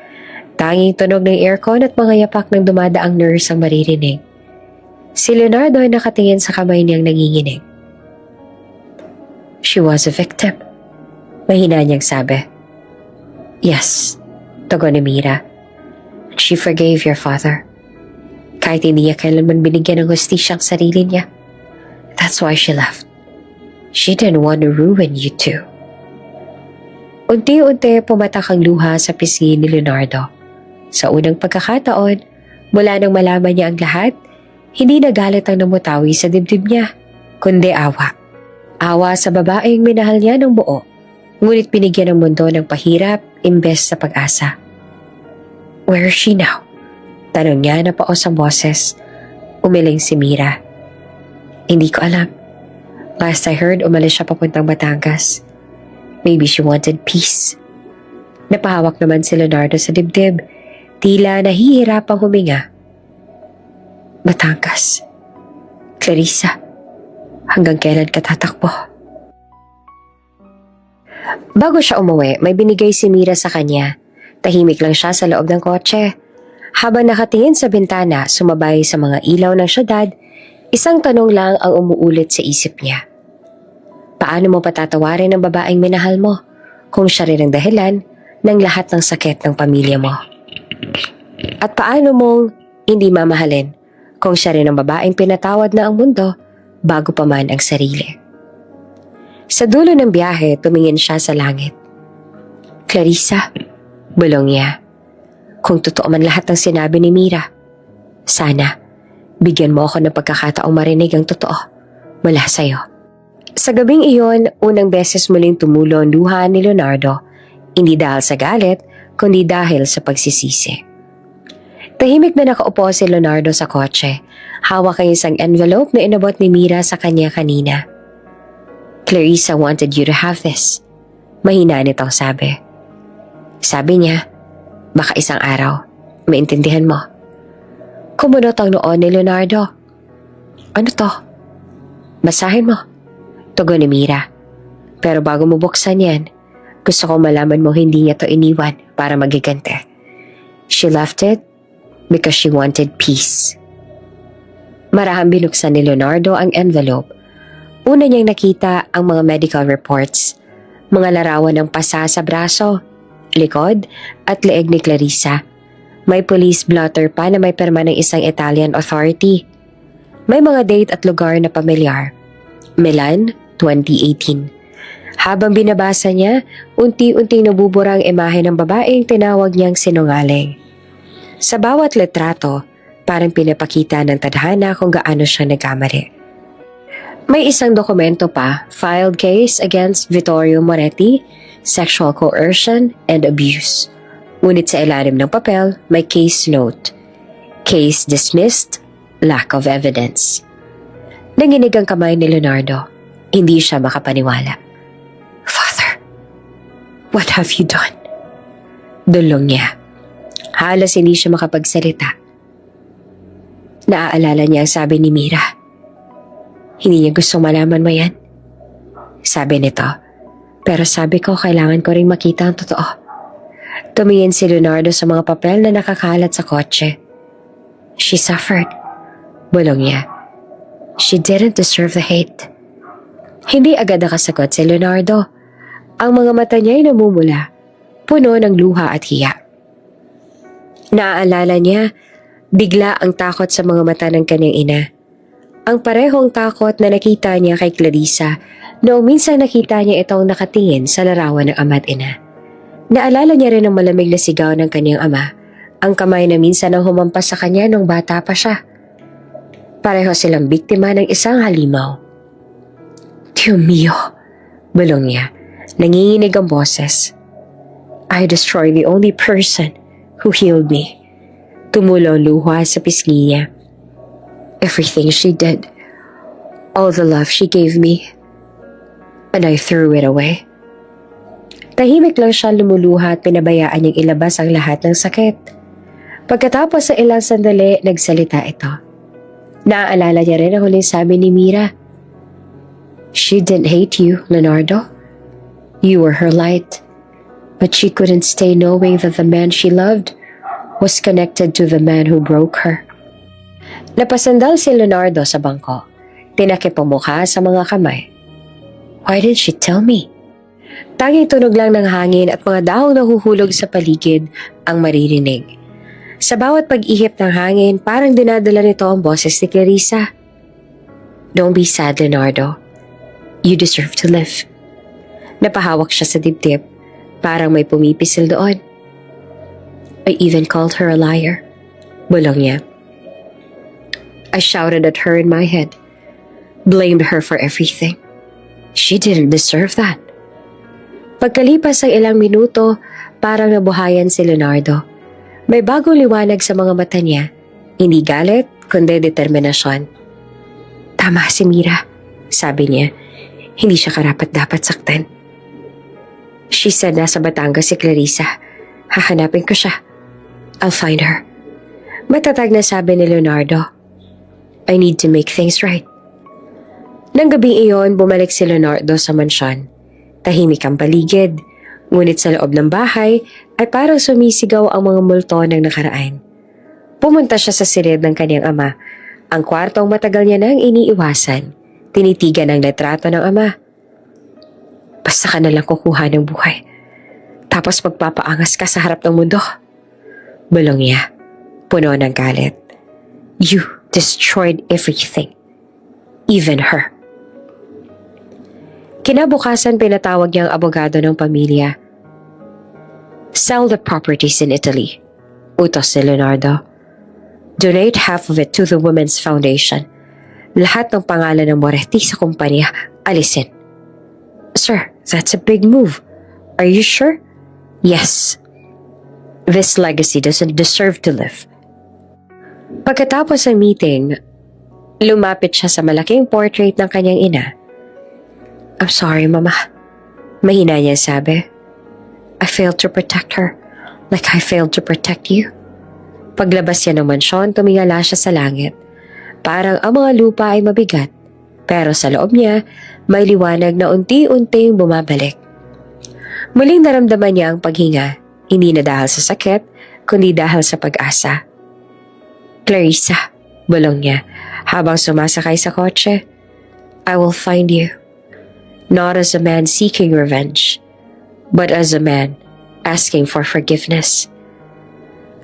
Tanging tunog ng aircon at mga yapak ng dumadaang nurse ang maririnig. Si Leonardo ay nakatingin sa kamay niyang nanginginig. She was a victim. Mahina niyang sabi. Yes, tugon ni Mira. She forgave your father. Kahit hindi niya kailanman binigyan ng hustisya ang sarili niya. That's why she left. She didn't want to ruin you too. Unti-unti pumatak ang luha sa pisngi ni Leonardo. Sa unang pagkakataon, mula nang malaman niya ang lahat, hindi nagalit ang namutawi sa dibdib niya, kundi awa. Awa sa babaeng minahal niya ng buo, ngunit binigyan ng mundo ng pahirap imbes sa pag-asa. Where is she now? Tanong niya na paos ang boses. Umiling si Mira. Hindi ko alam. Last I heard, umalis siya papuntang Batangas. Maybe she wanted peace. Napahawak naman si Leonardo sa dibdib. Tila nahihirapang huminga. Batangas. Clarissa, hanggang kailan ka tatakbo? Bago siya umuwi, may binigay si Mira sa kanya. Tahimik lang siya sa loob ng kotse. Habang nakatingin sa bintana, sumabay sa mga ilaw ng syudad, isang tanong lang ang umuulit sa isip niya. Paano mo patatawarin ang babaeng minahal mo kung siya rin ang dahilan ng lahat ng sakit ng pamilya mo? At paano mong hindi mamahalin kung siya rin ang babaeng pinatawad na ang mundo bago pa man ang sarili? Sa dulo ng biyahe, tumingin siya sa langit. Clarissa, bulong niya. Kung totoo man lahat ng sinabi ni Mira, sana bigyan mo ako ng pagkakataong marinig ang totoo mula sa'yo. Sa gabing iyon, unang beses muling tumulo ang luha ni Leonardo, hindi dahil sa galit, kundi dahil sa pagsisisi. Tahimik na nakaupo si Leonardo sa kotse, hawak ang isang envelope na inabot ni Mira sa kanya kanina. Clarissa wanted you to have this. Mahina nitong sabi. Sabi niya, baka isang araw, maintindihan mo. Kumunot ang noon ni Leonardo. Ano to? Basahin mo. Tugon ni Mira. Pero bago mo buksan yan, gusto kong malaman mo hindi niya to iniwan para magigante. She left it because she wanted peace. Marahang binuksan ni Leonardo ang envelope. Una niyang nakita ang mga medical reports, mga larawan ng pasa sa braso, likod at leeg ni Clarissa. May police blotter pa na may pirma ng isang Italian authority. May mga date at lugar na pamilyar. Milan, 2018. Habang binabasa niya, unti-unting nabubura ang imahe ng babaeng tinawag niyang sinungaling. Sa bawat litrato, parang pinapakita ng tadhana kung gaano siya nagkamali. May isang dokumento pa, filed case against Vittorio Moretti, sexual coercion and abuse. Ngunit sa ilalim ng papel, may case note. Case dismissed, lack of evidence. Nanginig ang kamay ni Leonardo. Hindi siya makapaniwala. Father, what have you done? Dulong niya. Halos hindi siya makapagsalita. Naaalala niya ang sabi ni Mira. Hindi niya gustong malaman mo yan. Sabi nito, pero sabi ko kailangan ko ring makita ang totoo. Tumingin si Leonardo sa mga papel na nakakalat sa kotse. She suffered. Bulong niya. She didn't deserve the hate. Hindi agad nakasagot si Leonardo. Ang mga mata niya ay namumula, puno ng luha at hiya. Naaalala niya, bigla ang takot sa mga mata ng kanyang ina. Ang parehong takot na nakita niya kay Clarissa noong minsan nakita niya itong nakatingin sa larawan ng ama at ina. Naalala niya rin ang malamig na sigaw ng kanyang ama, ang kamay na minsan ang humampas sa kanya nung bata pa siya. Pareho silang biktima ng isang halimaw. Dios mio, bulong niya, nanginginig ang boses. I destroyed the only person who healed me. Tumulo ang luha sa pisngi niya. Everything she did, all the love she gave me, and I threw it away. Tahimik lang siya lumuluha at pinabayaan niyang ilabas ang lahat ng sakit. Pagkatapos sa ilang sandali, nagsalita ito. Naaalala niya rin ang huling sabi ni Mira. She didn't hate you, Leonardo. You were her light. But she couldn't stay knowing that the man she loved was connected to the man who broke her. Napasandal si Leonardo sa bangko. Tinakip ang mukha sa mga kamay. Why didn't she tell me? Tanging tunog lang ng hangin at mga dahong nahuhulog sa paligid ang maririnig. Sa bawat pag-ihip ng hangin, parang dinadala nito ang boses ni Clarissa. Don't be sad, Leonardo. You deserve to live. Napahawak siya sa dibdib. Parang may pumipisil doon. I even called her a liar. Bulong niya. I shouted at her in my head. Blamed her for everything. She didn't deserve that. Pagkalipas ng ilang minuto, parang nabuhayan si Leonardo. May bagong liwanag sa mga mata niya. Hindi galit, kundi determinasyon. Tama si Mira, sabi niya. Hindi siya karapat-dapat saktan. She said nasa Batangas si Clarissa. Hahanapin ko siya. I'll find her. Matatag na sabi ni Leonardo. I need to make things right. Nang gabing iyon, bumalik si Leonardo sa mansyon. Tahimik ang paligid, ngunit sa loob ng bahay ay parang sumisigaw ang mga multo ng nakaraan. Pumunta siya sa silid ng kanyang ama, ang kwartong matagal niya nang iniiwasan. Tinitigan ang litrato ng ama. Basta ka nalang kukuha ng buhay. Tapos magpapaangas ka sa harap ng mundo. Bulong niya, puno ng galit. You destroyed everything. Even her. Kinabukasan pinatawag niya ang abogado ng pamilya. Sell the properties in Italy. Utos si Leonardo. Donate half of it to the Women's Foundation. Lahat ng pangalan ng Moretti sa kumpanya, alisin. Sir, that's a big move. Are you sure? Yes. This legacy doesn't deserve to live. Pagkatapos ng meeting, lumapit siya sa malaking portrait ng kanyang ina. I'm sorry, Mama. Mahina niya sabi. I failed to protect her like I failed to protect you. Paglabas niya ng mansyon, tumingala siya sa langit. Parang ang mga lupa ay mabigat, pero sa loob niya, may liwanag na unti-unting bumabalik. Muling naramdaman niya ang paghinga, hindi na dahil sa sakit, kundi dahil sa pag-asa. Clarissa, bulong niya habang sumasakay sa kotse. I will find you. Not as a man seeking revenge, but as a man asking for forgiveness.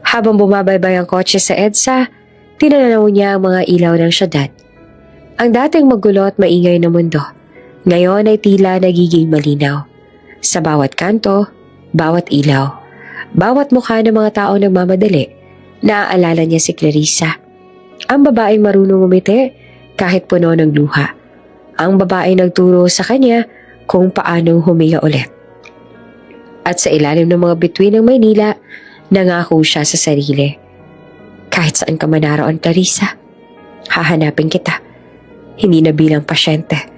Habang bumabaybay ang kotse sa EDSA, tinananaw niya ang mga ilaw ng syudad. Ang dating magulo at maingay na mundo, ngayon ay tila nagiging malinaw. Sa bawat kanto, bawat ilaw, bawat mukha ng mga tao nagmamadali, naaalala niya si Clarissa. Ang babaeng marunong umiti kahit puno ng luha. Ang babaeng nagturo sa kanya kung paanong huminga ulit. At sa ilalim ng mga bituin ng Maynila, nangako siya sa sarili. Kahit saan ka man naroon, Clarissa, hahanapin kita. Hindi na bilang pasyente.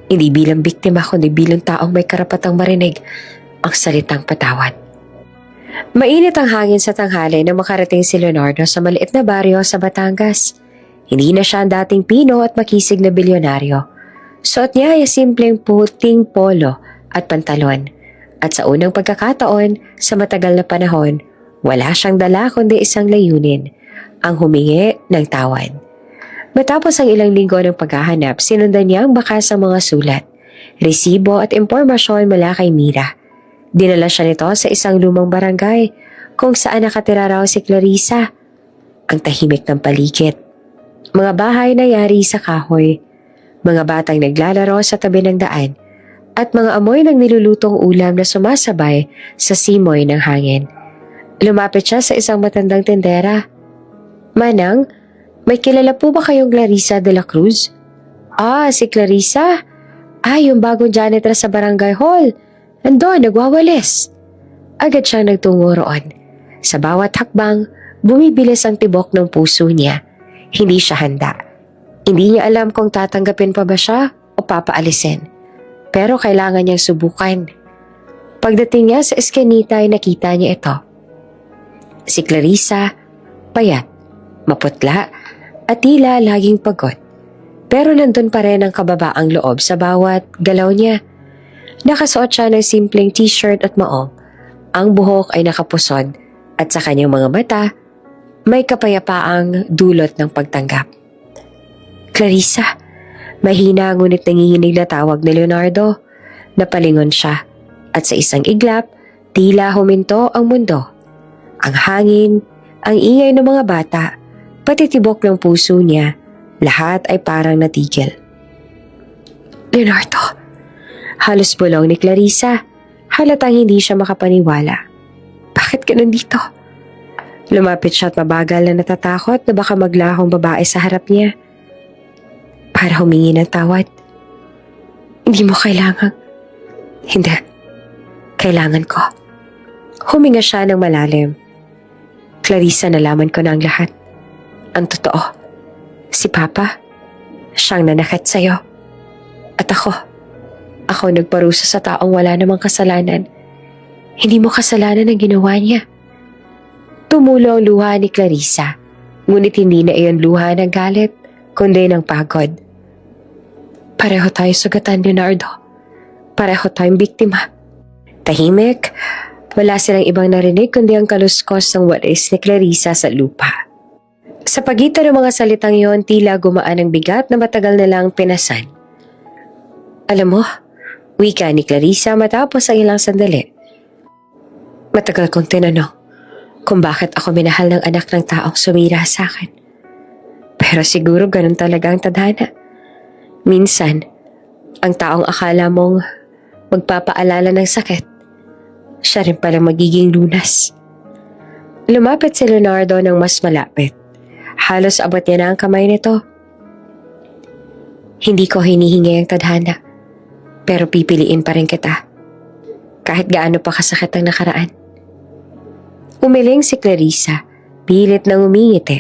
Hindi bilang biktima, kundi bilang taong may karapatang marinig ang salitang patawad. Mainit ang hangin sa tanghali nang makarating si Leonardo sa maliit na baryo sa Batangas. Hindi na siya ang dating pino at makisig na bilyonaryo. Suot niya ay simpleng puting polo at pantalon. At sa unang pagkakataon, sa matagal na panahon, wala siyang dala kundi isang layunin, ang humingi ng tawad. Matapos ang ilang linggo ng paghahanap, sinundan niya ang bakas ng mga sulat, resibo at impormasyon mula kay Mira. Dinala siya nito sa isang lumang barangay kung saan nakatira raw si Clarissa. Ang tahimik ng paligid. Mga bahay na yari sa kahoy, mga batang naglalaro sa tabi ng daan, at mga amoy ng nilulutong ulam na sumasabay sa simoy ng hangin. Lumapit siya sa isang matandang tendera. Manang, may kilala po ba kayong Clarissa de la Cruz? Ah, si Clarissa? Ah, yung bagong janitor sa barangay hall. Nandun, nagwawalis. Agad siyang nagtungo roon. Sa bawat hakbang, bumibilis ang tibok ng puso niya. Hindi siya handa. Hindi niya alam kung tatanggapin pa ba siya o papaalisin. Pero kailangan niyang subukan. Pagdating niya sa eskinita ay nakita niya ito. Si Clarissa, payat, maputla, at tila laging pagod. Pero nandun pa rin ang kababaang loob sa bawat galaw niya. Nakasuot siya ng simpleng t-shirt at maong. Ang buhok ay nakapusod at sa kanyang mga mata, may kapayapaang dulot ng pagtanggap. Clarissa, mahina ngunit nanginginig na tawag ni Leonardo. Napalingon siya at sa isang iglap, tila huminto ang mundo. Ang hangin, ang ingay ng mga bata, pati tibok ng puso niya, lahat ay parang natigil. Leonardo, halos bulong ni Clarissa, halatang hindi siya makapaniwala. Bakit ka nandito? Lumapit siya at mabagal na natatakot na baka maglahong babae sa harap niya. Para humingi ng tawad. Hindi mo kailangan. Hindi. Kailangan ko. Huminga siya ng malalim. Clarissa, nalaman ko na ang lahat. Ang totoo, si Papa, siyang nanakit sa'yo. At ako nagparusa sa taong wala namang kasalanan. Hindi mo kasalanan ang ginawa niya. Tumulo ang luha ni Clarissa, ngunit hindi na iyon luha ng galit, kundi ng pagod. Pareho tayo sugatan, Leonardo. Pareho tayong biktima. Tahimik, wala silang ibang narinig kundi ang kaluskos ng walis ni Clarissa sa lupa. Sa pagitan ng mga salitang yon, tila gumaan ang bigat na matagal na lang pinasan. Alam mo, wika ni Clarissa matapos ang ilang sandali. Matagal kong tinanong kung bakit ako minahal ng anak ng taong sumira sa akin. Pero siguro ganun talaga ang tadhana. Minsan, ang taong akala mong magpapaalala ng sakit, siya rin pala magiging lunas. Lumapit si Leonardo ng mas malapit. Halos abot niya na ang kamay nito. Hindi ko hinihingi ang tadhana, pero pipiliin pa rin kita. Kahit gaano pa kasakit ang nakaraan. Umiling si Clarissa, pilit nang umingiti.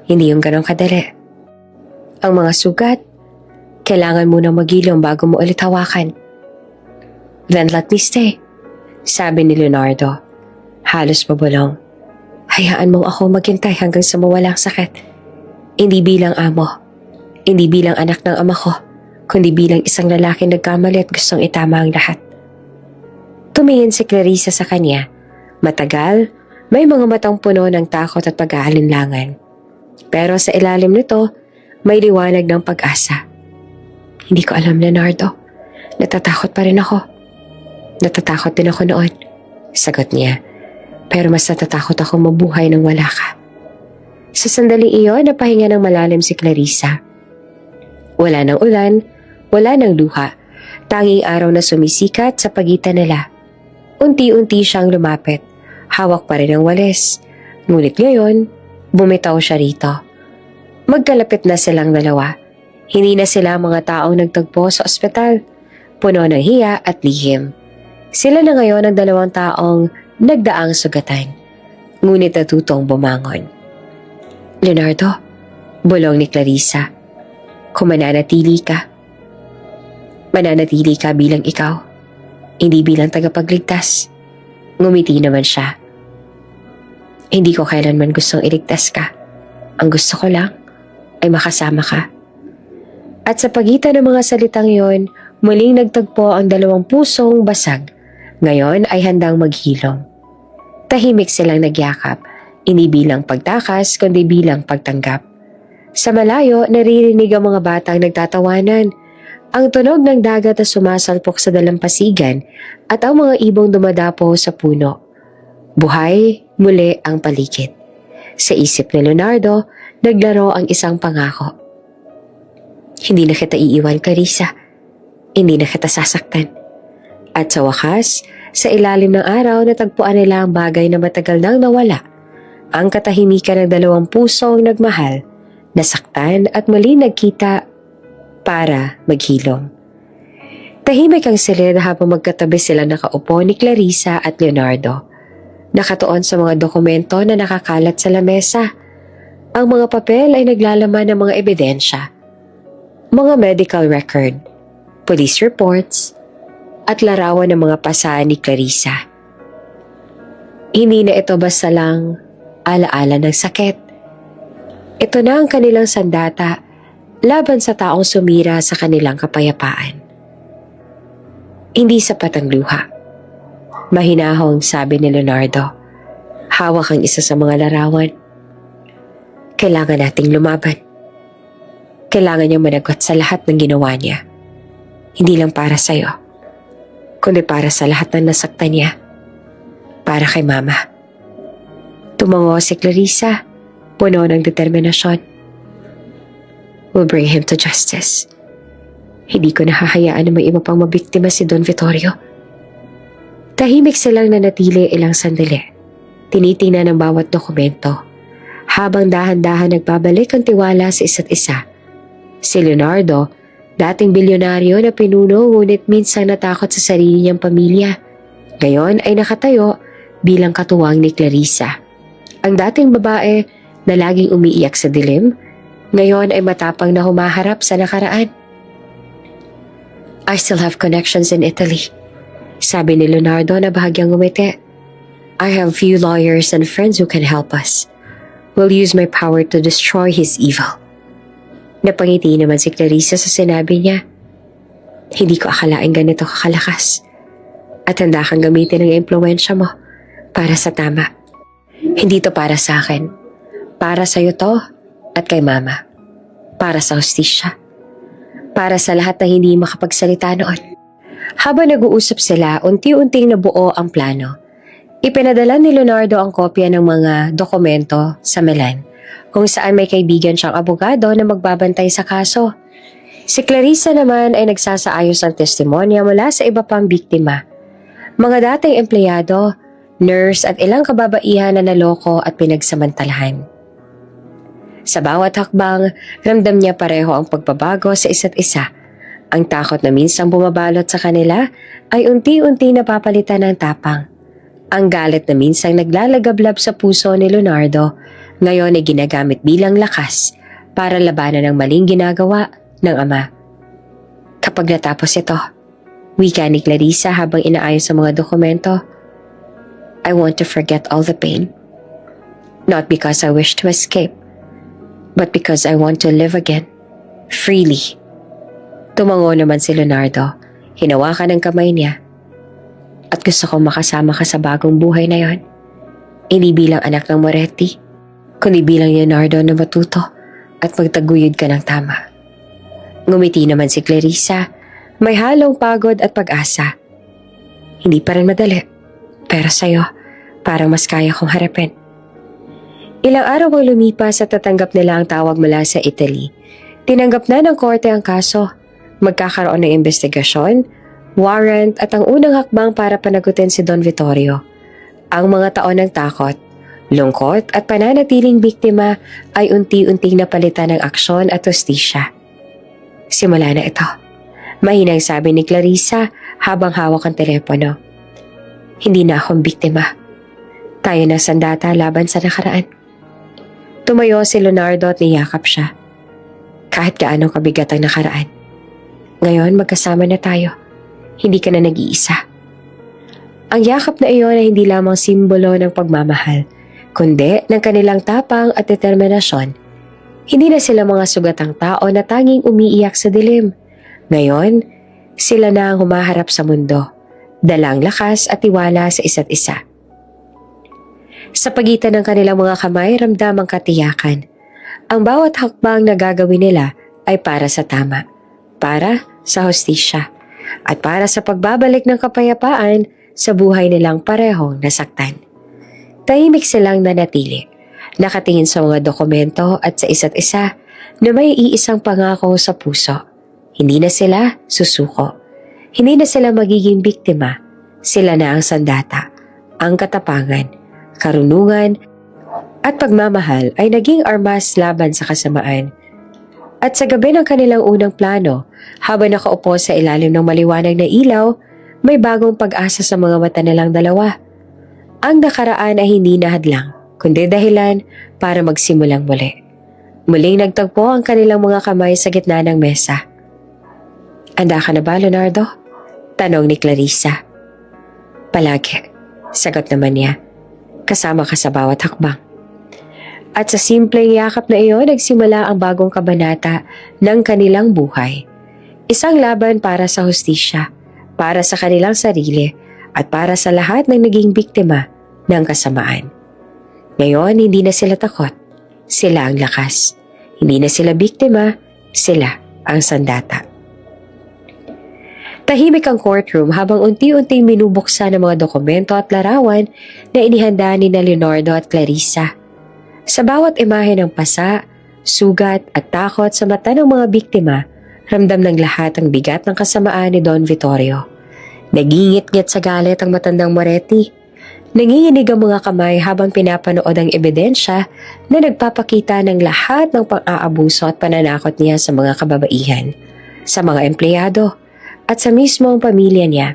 Hindi yung ganong kadali. Ang mga sugat, kailangan mo nang magilom bago mo ulit hawakan. Then let me stay, sabi ni Leonardo. Halos pabulong. Hayaan mong ako maghintay hanggang sa mawala ang sakit. Hindi bilang amo, hindi bilang anak ng ama ko, kundi bilang isang lalaki nagkamali at gustong itama ang lahat. Tumingin si Clarissa sa kanya. Matagal, may mga matang puno ng takot at pag-aalinlangan. Pero sa ilalim nito, may liwanag ng pag-asa. Hindi ko alam, Leonardo. Natatakot pa rin ako. Natatakot din ako noon, sagot niya. Pero mas natatakot ako mabuhay nang wala ka. Sa sandaling iyon, napahinga ng malalim si Clarissa. Wala ng ulan, wala ng luha. Tanging araw na sumisikat sa pagitan nila. Unti-unti siyang lumapit. Hawak pa rin ang walis. Ngunit ngayon, bumitaw siya rito. Magkalapit na silang dalawa. Hindi na sila mga taong nagtagpo sa ospital. Puno ng hiya at lihim. Sila na ngayon ang dalawang taong nagdaang sugatan. Ngunit natutong bumangon. Leonardo, bulong ni Clarissa. Kung mananatili ka bilang ikaw, hindi bilang tagapagligtas. Ngumiti naman siya. Hindi ko kailanman gustong iligtas ka. Ang gusto ko lang ay makasama ka. At sa pagitan ng mga salitang yon, muling nagtagpo ang dalawang pusong basag. Ngayon ay handang maghilom. Tahimik silang nagyakap, hindi bilang pagtakas kundi bilang pagtanggap. Sa malayo, naririnig ang mga batang nagtatawanan. Ang tunog ng dagat na sumasalpok sa dalampasigan at ang mga ibong dumadapo sa puno. Buhay muli ang paligid. Sa isip ni Leonardo, naglaro ang isang pangako. Hindi na kita iiwan, Clarissa. Hindi na kita sasaktan. At sa wakas, sa ilalim ng araw natagpuan nila ang bagay na matagal nang nawala. Ang katahimikan ng dalawang pusong nagmahal, nasaktan at muli nagkita para maghilom. Tahimik ang silid habang magkatabi sila nakaupo ni Clarissa at Leonardo. Nakatuon sa mga dokumento na nakakalat sa lamesa. Ang mga papel ay naglalaman ng mga ebidensya. Mga medical record, police reports, at larawan ng mga pasahan ni Clarissa. Hindi na ito basta lang alaala ng sakit. Ito na ang kanilang sandata laban sa taong sumira sa kanilang kapayapaan. Hindi sapat ang luha. Mahinahong sabi ni Leonardo. Hawak ang isa sa mga larawan. Kailangan nating lumaban. Kailangan niyang managot sa lahat ng ginawa niya. Hindi lang para sa'yo, kundi para sa lahat ng nasaktan niya. Para kay Mama. Tumango si Clarissa, puno ng determinasyon. We'll bring him to justice. Hindi ko nahahayaan na may iba pang mabiktima si Don Vittorio. Tahimik silang nanatili ilang sandali. Tinitingnan ang bawat dokumento. Habang dahan-dahan nagbabalik ang tiwala sa isa't isa. Si Leonardo, dating bilyonaryo na pinuno ngunit minsan natakot sa sarili niyang pamilya. Ngayon ay nakatayo bilang katuwang ni Clarissa. Ang dating babae na laging umiiyak sa dilim, ngayon ay matapang na humaharap sa nakaraan. I still have connections in Italy, sabi ni Leonardo na bahagyang umiti. I have few lawyers and friends who can help us. We'll use my power to destroy his evil. Napangiti naman si Clarissa sa sinabi niya. Hindi ko akalaing ganito kakalakas. At handa kang gamitin ang impluwensya mo para sa tama. Hindi to para sa akin. Para sa'yo to at kay Mama. Para sa hustisya. Para sa lahat na hindi makapagsalita noon. Habang nag-uusap sila, unti-unting nabuo ang plano. Ipinadala ni Leonardo ang kopya ng mga dokumento sa Milan, kung saan may kaibigan siyang abogado na magbabantay sa kaso. Si Clarissa naman ay nagsasaayos ng testimonya mula sa iba pang biktima, mga dating empleyado, nurse at ilang kababaihan na naloko at pinagsamantalahan. Sa bawat hakbang, ramdam niya pareho ang pagbabago sa isa't isa. Ang takot na minsang bumabalot sa kanila ay unti-unti napapalitan ng tapang. Ang galit na minsang naglalagablab sa puso ni Leonardo, ngayon ay ginagamit bilang lakas para labanan ang maling ginagawa ng ama. Kapag natapos ito, wika ni Clarissa habang inaayos ang mga dokumento, I want to forget all the pain. Not because I wish to escape, but because I want to live again, freely. Tumango naman si Leonardo, hinawakan ang kamay niya. At gusto kong makasama ka sa bagong buhay na yon. Hindi bilang anak ng Moretti, kundi bilang Leonardo na matuto at magtaguyod ka ng tama. Ngumiti naman si Clarissa, may halong pagod at pag-asa. Hindi pa rin madali, pero sa'yo, parang mas kaya kong harapin. Ilang araw ang lumipas at tatanggap nila ang tawag mula sa Italy. Tinanggap na ng korte ang kaso, magkakaroon ng investigasyon, warrant at ang unang hakbang para panagutin si Don Vittorio. Ang mga taon ng takot, lungkot at pananatiling biktima ay unti-unting napalitan ng aksyon at hustisya. Simula na ito, mahinang sabi ni Clarissa habang hawak ang telepono. Hindi na akong biktima. Tayo na sandata laban sa nakaraan. Tumayo si Leonardo at niyakap siya. Kahit gaano kabigat ang nakaraan, ngayon magkasama na tayo. Hindi ka na nag-iisa. Ang yakap na iyon ay hindi lamang simbolo ng pagmamahal, kundi ng kanilang tapang at determinasyon. Hindi na sila mga sugatang tao na tanging umiiyak sa dilim. Ngayon, sila na ang humaharap sa mundo, dalang lakas at tiwala sa isa't isa. Sa pagitan ng kanilang mga kamay, ramdam ang katiyakan. Ang bawat hakbang na gagawin nila ay para sa tama, para sa hustisya, at para sa pagbabalik ng kapayapaan sa buhay nilang parehong nasaktan. Tahimik silang nanatili, nakatingin sa mga dokumento at sa isa't isa na may iisang pangako sa puso. Hindi na sila susuko. Hindi na sila magiging biktima. Sila na ang sandata. Ang katapangan, karunungan at pagmamahal ay naging armas laban sa kasamaan. At sa gabi ng kanilang unang plano, habang nakaupo sa ilalim ng maliwanag na ilaw, may bagong pag-asa sa mga mata nilang dalawa. Ang nakaraan ay hindi nahadlang, kundi dahilan para magsimulang muli. Muling nagtagpo ang kanilang mga kamay sa gitna ng mesa. Handa ka na ba, Leonardo? Tanong ni Clarissa. Palagi, sagot naman niya. Kasama ka sa bawat hakbang. At sa simpleng yakap na iyon, nagsimula ang bagong kabanata ng kanilang buhay. Isang laban para sa hustisya, para sa kanilang sarili, at para sa lahat ng naging biktima ng kasamaan. Ngayon, hindi na sila takot. Sila ang lakas. Hindi na sila biktima, sila ang sandata. Tahimik ang courtroom habang unti-unting minubuksan ng mga dokumento at larawan na inihanda ni Leonardo at Clarissa. Sa bawat imahe ng pasa, sugat at takot sa mata ng mga biktima, ramdam ng lahat ang bigat ng kasamaan ni Don Vittorio. Nagingit-ngit sa galit ang matandang Moretti. Nanginginig ang mga kamay habang pinapanood ang ebidensya na nagpapakita ng lahat ng pang-aabuso at pananakot niya sa mga kababaihan, sa mga empleyado, at sa mismong pamilya niya.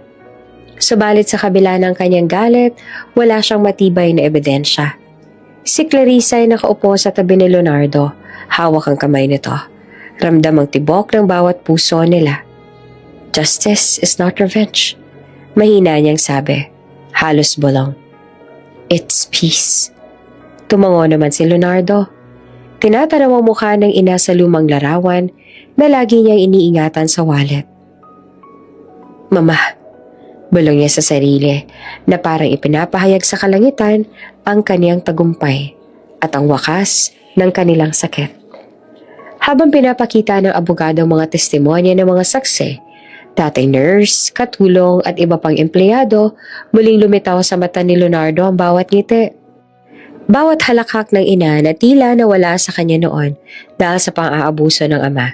Subalit sa kabila ng kanyang galit, wala siyang matibay na ebidensya. Si Clarissa ay nakaupo sa tabi ni Leonardo, hawak ang kamay nito. Ramdam ang tibok ng bawat puso nila. Justice is not revenge. Mahina niyang sabi, halos bulong. It's peace. Tumango naman si Leonardo. Tinatanaw ang mukha ng ina sa lumang larawan na lagi niyang iniingatan sa wallet. Mama, bulong niya sa sarili na parang ipinapahayag sa kalangitan ang kaniyang tagumpay at ang wakas ng kanilang sakit. Habang pinapakita ng abogado ang mga testimonya ng mga saksi, Tatay nurse, katulong at iba pang empleyado, muling lumitaw sa mata ni Leonardo ang bawat ngiti. Bawat halakhak ng ina na tila nawala sa kanya noon dahil sa pang-aabuso ng ama.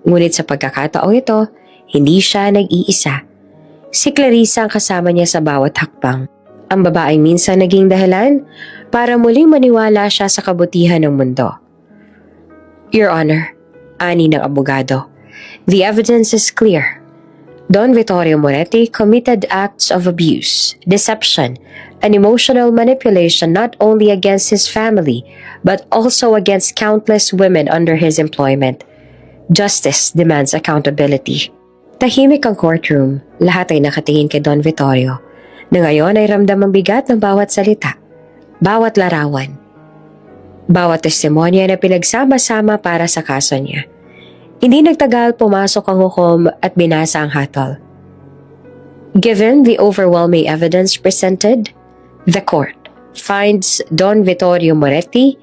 Ngunit sa pagkakataong ito, hindi siya nag-iisa. Si Clarissa ang kasama niya sa bawat hakbang. Ang babaeng minsan naging dahilan para muling maniwala siya sa kabutihan ng mundo. Your Honor, ani ng abogado, the evidence is clear. Don Vittorio Moretti committed acts of abuse, deception, and emotional manipulation not only against his family, but also against countless women under his employment. Justice demands accountability. Tahimik ang courtroom, lahat ay nakatingin kay Don Vittorio, na ngayon ay ramdam ang bigat ng bawat salita, bawat larawan, bawat testimonya na pinagsama-sama para sa kaso niya. Hindi nagtagal, pumasok ang hukom at binasa ang hatol. Given the overwhelming evidence presented, the court finds Don Vittorio Moretti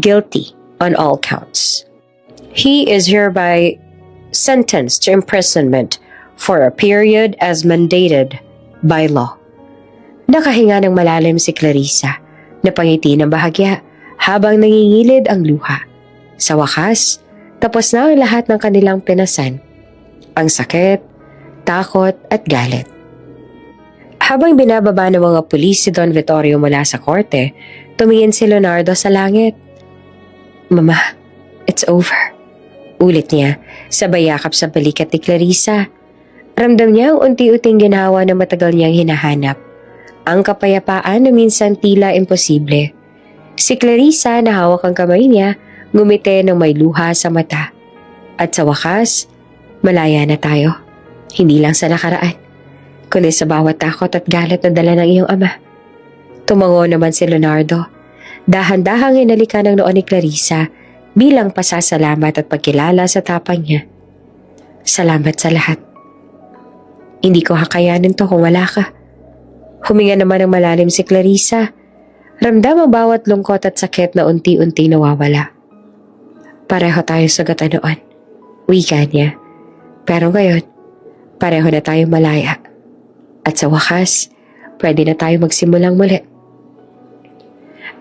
guilty on all counts. He is hereby sentenced to imprisonment for a period as mandated by law. Nakahinga ng malalim si Clarissa, napangiti ng bahagya habang nangingilid ang luha. Sa wakas, tapos na ang lahat ng kanilang pinasan. Ang sakit, takot at galit. Habang binababa ng mga pulis si Don Vittorio mula sa korte, tumingin si Leonardo sa langit. Mama, it's over. Ulit niya, sabay yakap sa balikat ni Clarissa. Ramdam niya ang unti-unting ginawa na matagal niyang hinahanap. Ang kapayapaan na minsan tila imposible. Si Clarissa na hawak ang kamay niya, ngumiti ng may luha sa mata. At sa wakas, malaya na tayo. Hindi lang sa nakaraan, kundi sa bawat takot at galit na dala ng iyong ama. Tumango naman si Leonardo. Dahan-dahang hinalikan ng noo ni Clarissa bilang pasasalamat at pagkilala sa tapang niya. Salamat sa lahat. Hindi ko kakayanin to kung wala ka. Huminga naman ng malalim si Clarissa. Ramdam ang bawat lungkot at sakit na unti-unti nawawala. Pareho tayo sa gata noon. Wika niya. Pero ngayon, pareho na tayong malaya. At sa wakas, pwede na tayo magsimulang muli.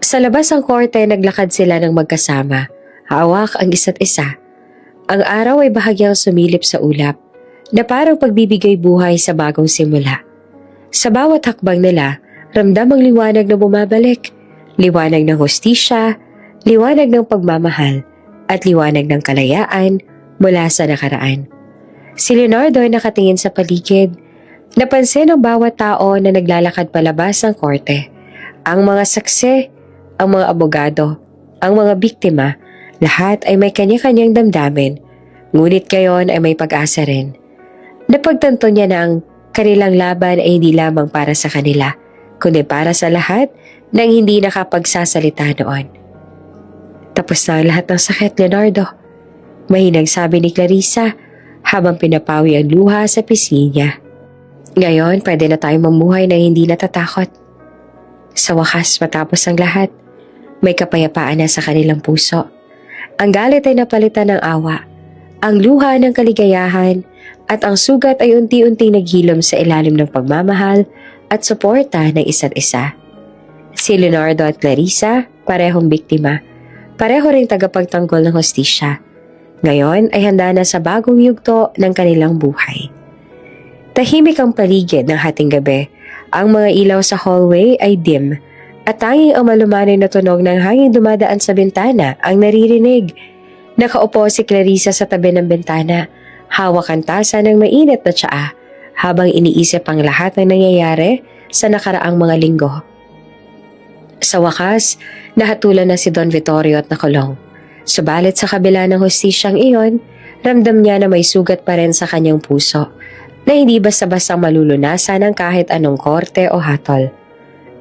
Sa labas ng korte, naglakad sila ng magkasama. Hawak ang isa't isa. Ang araw ay bahagyang sumilip sa ulap na parang pagbibigay buhay sa bagong simula. Sa bawat hakbang nila, ramdam ang liwanag na bumabalik. Liwanag ng hustisya, liwanag ng pagmamahal, at liwanag ng kalayaan mula sa nakaraan. Si Leonardo ay nakatingin sa paligid. Napansin ng bawat tao na naglalakad palabas ng korte. Ang mga saksi, ang mga abogado, ang mga biktima, lahat ay may kanya-kanyang damdamin. Ngunit gayon ay may pag-asa rin. Napagtanto niya na ang kanilang laban ay hindi lamang para sa kanila, kundi para sa lahat ng hindi nakapagsasalita noon. Tapos na ang lahat ng sakit, Leonardo. Mahinang sabi ni Clarissa habang pinapawi ang luha sa pisngi niya. Ngayon, pwede na tayong mamuhay na hindi natatakot. Sa wakas, matapos ang lahat, may kapayapaan na sa kanilang puso. Ang galit ay napalitan ng awa, ang luha ng kaligayahan, at ang sugat ay unti-unti naghilom sa ilalim ng pagmamahal at suporta ng isa't isa. Si Leonardo at Clarissa, parehong biktima. Pareho ring tagapagtanggol ng hustisya. Ngayon ay handa na sa bagong yugto ng kanilang buhay. Tahimik ang paligid ng hating gabi. Ang mga ilaw sa hallway ay dim at tanging ang malumanay na tunog ng hangin dumadaan sa bintana ang naririnig. Nakaupo si Clarissa sa tabi ng bintana, hawak ang tasa ng mainit na tsaa habang iniisip ang lahat ng nangyayari sa nakaraang mga linggo. Sa wakas, nahatulan na si Don Vittorio at nakulong. Subalit sa kabila ng hustisyang iyon, ramdam niya na may sugat pa rin sa kanyang puso na hindi basta-basta malulunasan ng kahit anong korte o hatol.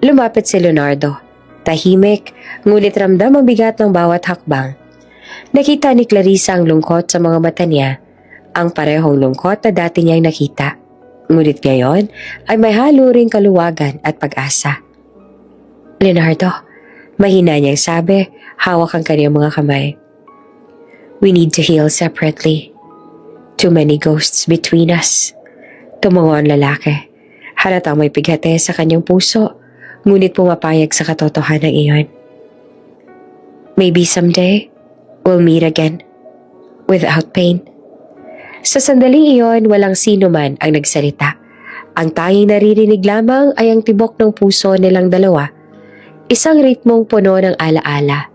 Lumapit si Leonardo. Tahimik, ngunit ramdam ang bigat ng bawat hakbang. Nakita ni Clarissa ang lungkot sa mga mata niya, ang parehong lungkot na dati niyang nakita. Ngunit ngayon ay may halo ring kaluwagan at pag-asa. Leonardo, mahina niyang sabi, hawak ang kanyang mga kamay. We need to heal separately. Too many ghosts between us. Tumango ang lalaki. Halatang may bighate sa kanyang puso, ngunit pumapayag sa katotohanan iyon. Maybe someday, we'll meet again, without pain. Sa sandaling iyon, walang sino man ang nagsalita. Ang tanging naririnig lamang ay ang tibok ng puso nilang dalawa. Isang ritmong puno ng alaala,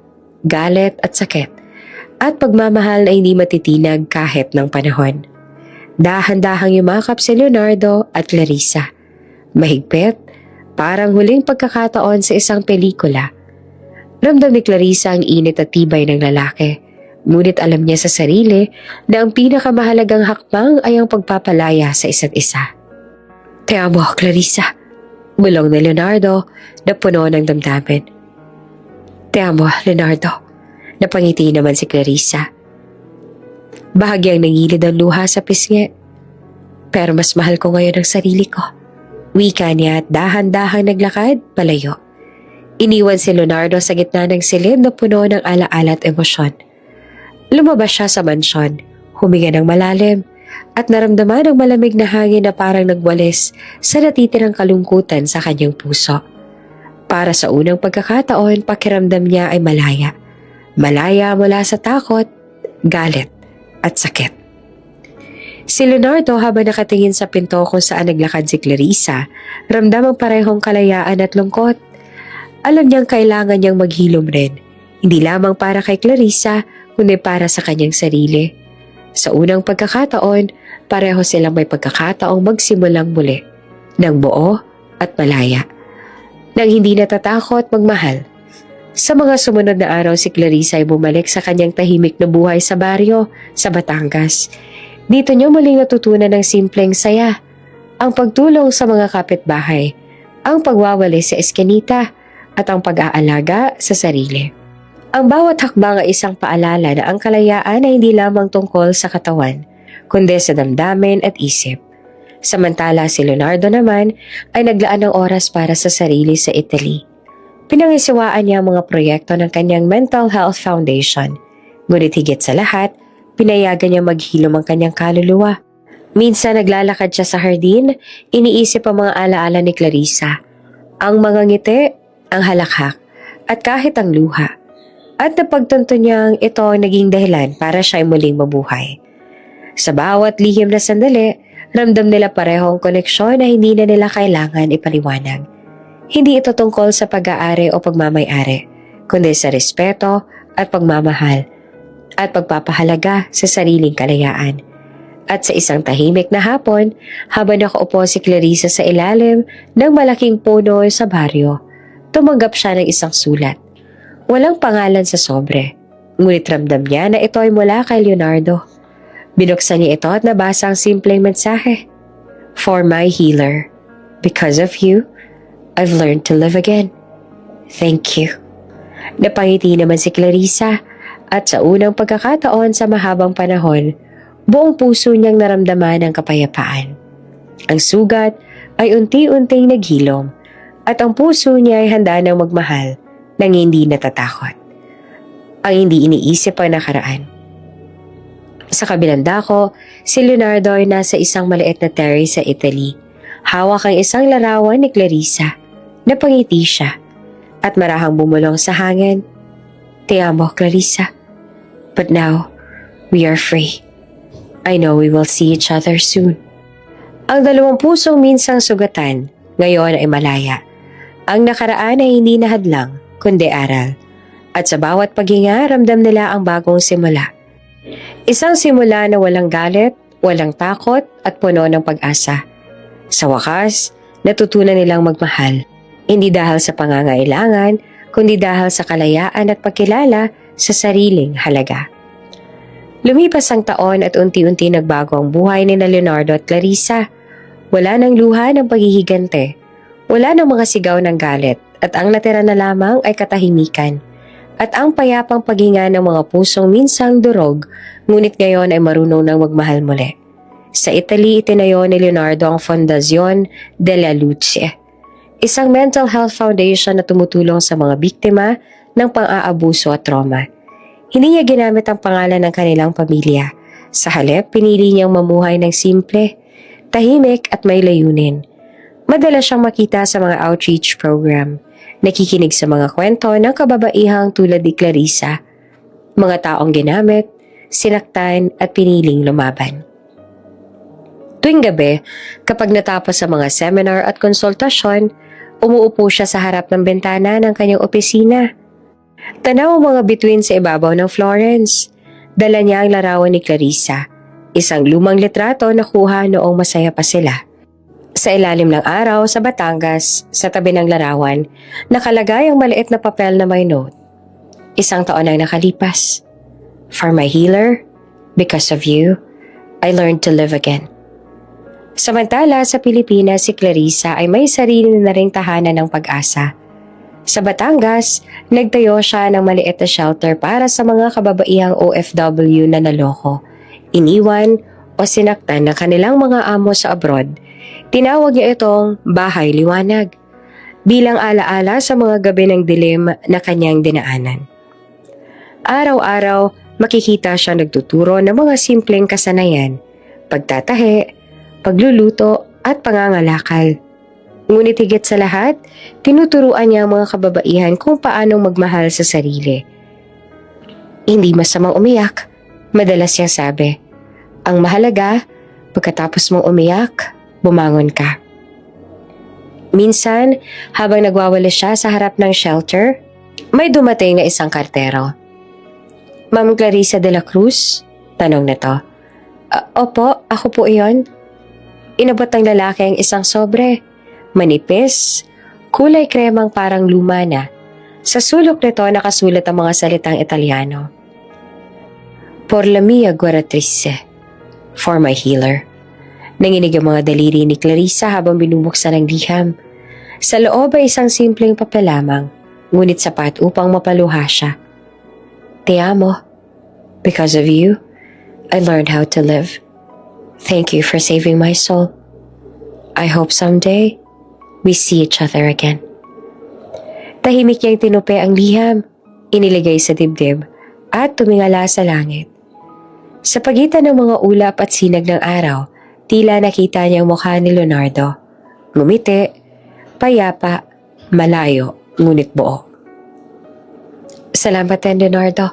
galit at sakit, at pagmamahal na hindi matitinag kahit ng panahon. Dahan-dahang yumakap si Leonardo at Clarissa. Mahigpit, parang huling pagkakataon sa isang pelikula. Ramdam ni Clarissa ang init at tibay ng lalaki, ngunit alam niya sa sarili na ang pinakamahalagang hakbang ay ang pagpapalaya sa isa't isa. Te amo, Clarissa, bulong ni Leonardo na puno ng damdamin. Te amo, Leonardo, napangiti naman si Clarissa. Bahagyang nangilid ang luha sa pisngi. Pero mas mahal ko ngayon ang sarili ko. Wika niya at dahan-dahang naglakad palayo. Iniwan si Leonardo sa gitna ng silid na puno ng alaala at emosyon. Lumabas siya sa mansyon, huminga ng malalim, at naramdaman ang malamig na hangin na parang nagwalis sa natitirang kalungkutan sa kanyang puso. Para sa unang pagkakataon, pakiramdam niya ay malaya. Malaya mula sa takot, galit, at sakit. Si Leonardo habang nakatingin sa pinto kung saan naglakad si Clarissa, ramdam ang parehong kalayaan at lungkot. Alam niyang kailangan niyang maghilom rin, hindi lamang para kay Clarissa, kundi para sa kanyang sarili. Sa unang pagkakataon, pareho silang may pagkakataong magsimulang muli, ng buo at malaya, nang hindi natatakot magmahal. Sa mga sumunod na araw, si Clarissa ay bumalik sa kanyang tahimik na buhay sa baryo sa Batangas. Dito niya muling natutunan ng simpleng saya, ang pagtulong sa mga kapitbahay, ang pagwawali sa eskinita, at ang pag-aalaga sa sarili. Ang bawat hakbang ay isang paalala na ang kalayaan ay hindi lamang tungkol sa katawan, kundi sa damdamin at isip. Samantala si Leonardo naman ay naglaan ng oras para sa sarili sa Italy. Pinangisiwaan niya ang mga proyekto ng kanyang Mental Health Foundation. Ngunit higit sa lahat, pinayagan niya maghilom ang kanyang kaluluwa. Minsan naglalakad siya sa hardin, iniisip ang mga alaala ni Clarissa. Ang mga ngiti, ang halakhak, at kahit ang luha. At napagtanto niyang ito ang naging dahilan para siya ay muling mabuhay. Sa bawat lihim na sandali, ramdam nila pareho ang koneksyon na hindi na nila kailangan ipaliwanag. Hindi ito tungkol sa pag-aari o pagmamay-ari, kundi sa respeto at pagmamahal at pagpapahalaga sa sariling kalayaan. At sa isang tahimik na hapon, habang nakaupo si Clarissa sa ilalim ng malaking puno sa baryo, tumanggap siya ng isang sulat. Walang pangalan sa sobre, ngunit ramdam niya na ito ay mula kay Leonardo. Binuksan niya ito at nabasa ang simpleng mensahe. For my healer, because of you, I've learned to live again. Thank you. Napangiti naman si Clarissa at sa unang pagkakataon sa mahabang panahon, buong puso niyang naramdaman ang kapayapaan. Ang sugat ay unti-unting naghilom at ang puso niya ay handa ng magmahal nang hindi natatakot. Ang hindi iniisip ang nakaraan. Sa kabilang dako, si Leonardo ay nasa isang maliit na terrace sa Italy. Hawak ang isang larawan ni Clarissa. Napangiti siya at marahang bumulong sa hangin. Te amo, Clarissa. But now, we are free. I know we will see each other soon. Ang dalawang pusong minsang sugatan, ngayon ay malaya. Ang nakaraan ay hindi nahadlang, kundi aral. At sa bawat paghinga, ramdam nila ang bagong simula. Isang simula na walang galit, walang takot at puno ng pag-asa. Sa wakas, natutunan nilang magmahal. Hindi dahil sa pangangailangan, kundi dahil sa kalayaan at pagkilala sa sariling halaga. Lumipas ang taon at unti-unti nagbago ang buhay ni Leonardo at Clarissa. Wala nang luha ng paghihigante. Wala nang mga sigaw ng galit at ang natira na lamang ay katahimikan. At ang payapang paghinga ng mga pusong minsang durog, ngunit ngayon ay marunong nang magmahal muli. Sa Italy, itinayo ni Leonardo ang Fondazione della Luce, isang mental health foundation na tumutulong sa mga biktima ng pang-aabuso at trauma. Hindi niya ginamit ang pangalan ng kanilang pamilya. Sa halip, pinili niyang mamuhay ng simple, Tahimik at may layunin. Madalas siyang makita sa mga outreach program, nakikinig sa mga kwento ng kababaihang tulad ni Clarissa, mga taong ginamit, sinaktan at piniling lumaban. Tuwing gabi, kapag natapos sa mga seminar at konsultasyon, umuupo siya sa harap ng bintana ng kanyang opisina. Tanaw ang mga bituin sa ibabaw ng Florence. Dala niya ang larawan ni Clarissa, isang lumang litrato na kuha noong masaya pa sila. Sa ilalim ng araw sa Batangas, sa tabi ng larawan, nakalagay ang maliit na papel na may note. 1 taon ang nakalipas. For my healer, because of you, I learned to live again. Samantala sa Pilipinas, si Clarissa ay may sarili na ring tahanan ng pag-asa. Sa Batangas, nagtayo siya ng maliit na shelter para sa mga kababaihang OFW na naloko, iniwan o sinaktan ng kanilang mga amo sa abroad. Tinawag niya itong Bahay Liwanag, bilang alaala sa mga gabi ng dilim na kanyang dinaanan. Araw-araw, makikita siya nagtuturo ng mga simpleng kasanayan, pagtatahi, pagluluto at pangangalakal. Ngunit higit sa lahat, tinuturuan niya ang mga kababaihan kung paano magmahal sa sarili. Hindi masamang umiyak, madalas siyang sabi. Ang mahalaga, pagkatapos mong umiyak, bumangon ka. Minsan, habang nagwawalis siya sa harap ng shelter, may dumating na isang kartero. Ma'am Clarissa de la Cruz? Tanong nito. Opo, ako po iyon. Inabot ng lalaki ang isang sobre. Manipis, kulay kremang parang luma na. Sa sulok nito nakasulat ang mga salitang Italiano. Por la mia guaritrice, for my healer. Nanginig ang mga daliri ni Clarissa habang binubuksan ang liham. Sa loob ay isang simpleng papel lamang, ngunit sapat upang mapaluha siya. Te amo. Because of you, I learned how to live. Thank you for saving my soul. I hope someday, we see each other again. Tahimik niyang tinupi ang liham, iniligay sa dibdib, at tumingala sa langit. Sa pagitan ng mga ulap at sinag ng araw, tila nakita niya ang mukha ni Leonardo. Ngumiti, payapa, malayo, ngunit buo. Salamat din, Leonardo.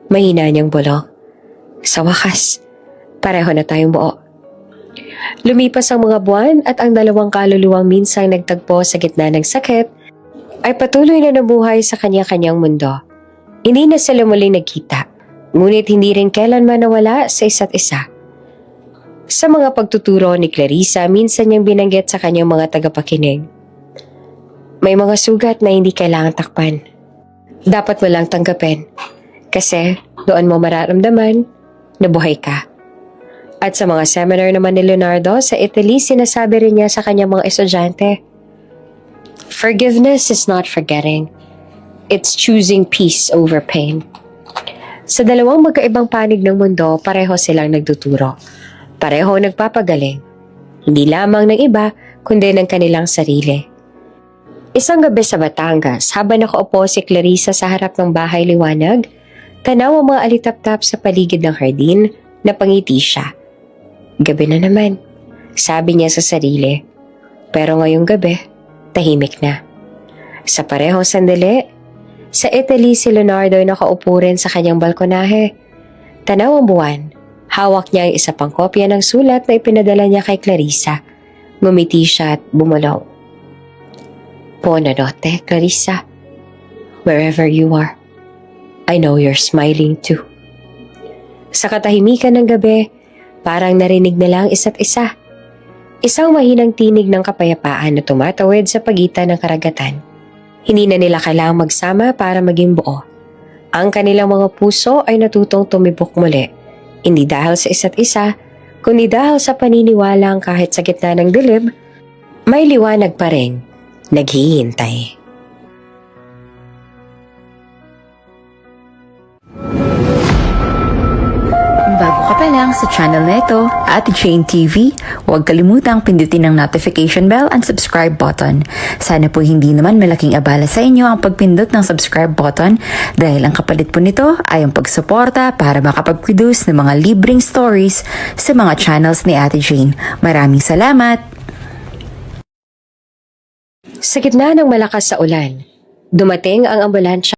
Mahina niyang bulong. Sa wakas, pareho na tayong buo. Lumipas ang mga buwan at ang dalawang kaluluwang minsang nagtagpo sa gitna ng sakit ay patuloy na nabuhay sa kanya-kanyang mundo. Hindi na sila muling nagkita, ngunit hindi rin kailanman nawala sa isa't isa. Sa mga pagtuturo ni Clarissa, minsan niyang binanggit sa kanyang mga tagapakinig. May mga sugat na hindi kailangan takpan. Dapat mo lang tanggapin. Kasi doon mo mararamdaman na buhay ka. At sa mga seminar naman ni Leonardo sa Italy, sinasabi rin niya sa kanyang mga estudyante, forgiveness is not forgetting. It's choosing peace over pain. Sa dalawang magkaibang panig ng mundo, pareho silang nagtuturo. Pareho nagpapagaling. Hindi lamang ng iba, kundi ng kanilang sarili. Isang gabi sa Batangas, habang nakaupo si Clarissa sa harap ng Bahay Liwanag, tanaw ang mga alitap-tap sa paligid ng hardin, napangiti siya. Gabi na naman, sabi niya sa sarili. Pero ngayong gabi, tahimik na. Sa parehong sandali, sa Italy si Leonardo ay nakaupo rin sa kanyang balkonahe. Tanaw ang buwan, hawak niya ang isa pang kopya ng sulat na ipinadala niya kay Clarissa. Ngumiti siya at bumulong. Buonanotte, Clarissa. Wherever you are, I know you're smiling too. Sa katahimikan ng gabi, parang narinig nila ang isa't isa. Isang mahinang tinig ng kapayapaan na tumatawid sa pagitan ng karagatan. Hindi na nila kailangang magsama para maging buo. Ang kanilang mga puso ay natutong tumibok muli. Hindi dahil sa isa't isa, kundi dahil sa paniniwalang kahit sa gitna ng dilim, may liwanag pa rin, naghihintay. Kung bago ka pa lang sa channel na ito, Ate Jane TV, huwag kalimutang pindutin ang notification bell and subscribe button. Sana po hindi naman malaking abala sa inyo ang pagpindot ng subscribe button dahil ang kapalit po nito ay ang pagsuporta para makapag-produce ng mga libreng stories sa mga channels ni Ate Jane. Maraming salamat! Sa gitna ng malakas sa ulan, dumating ang ambulansya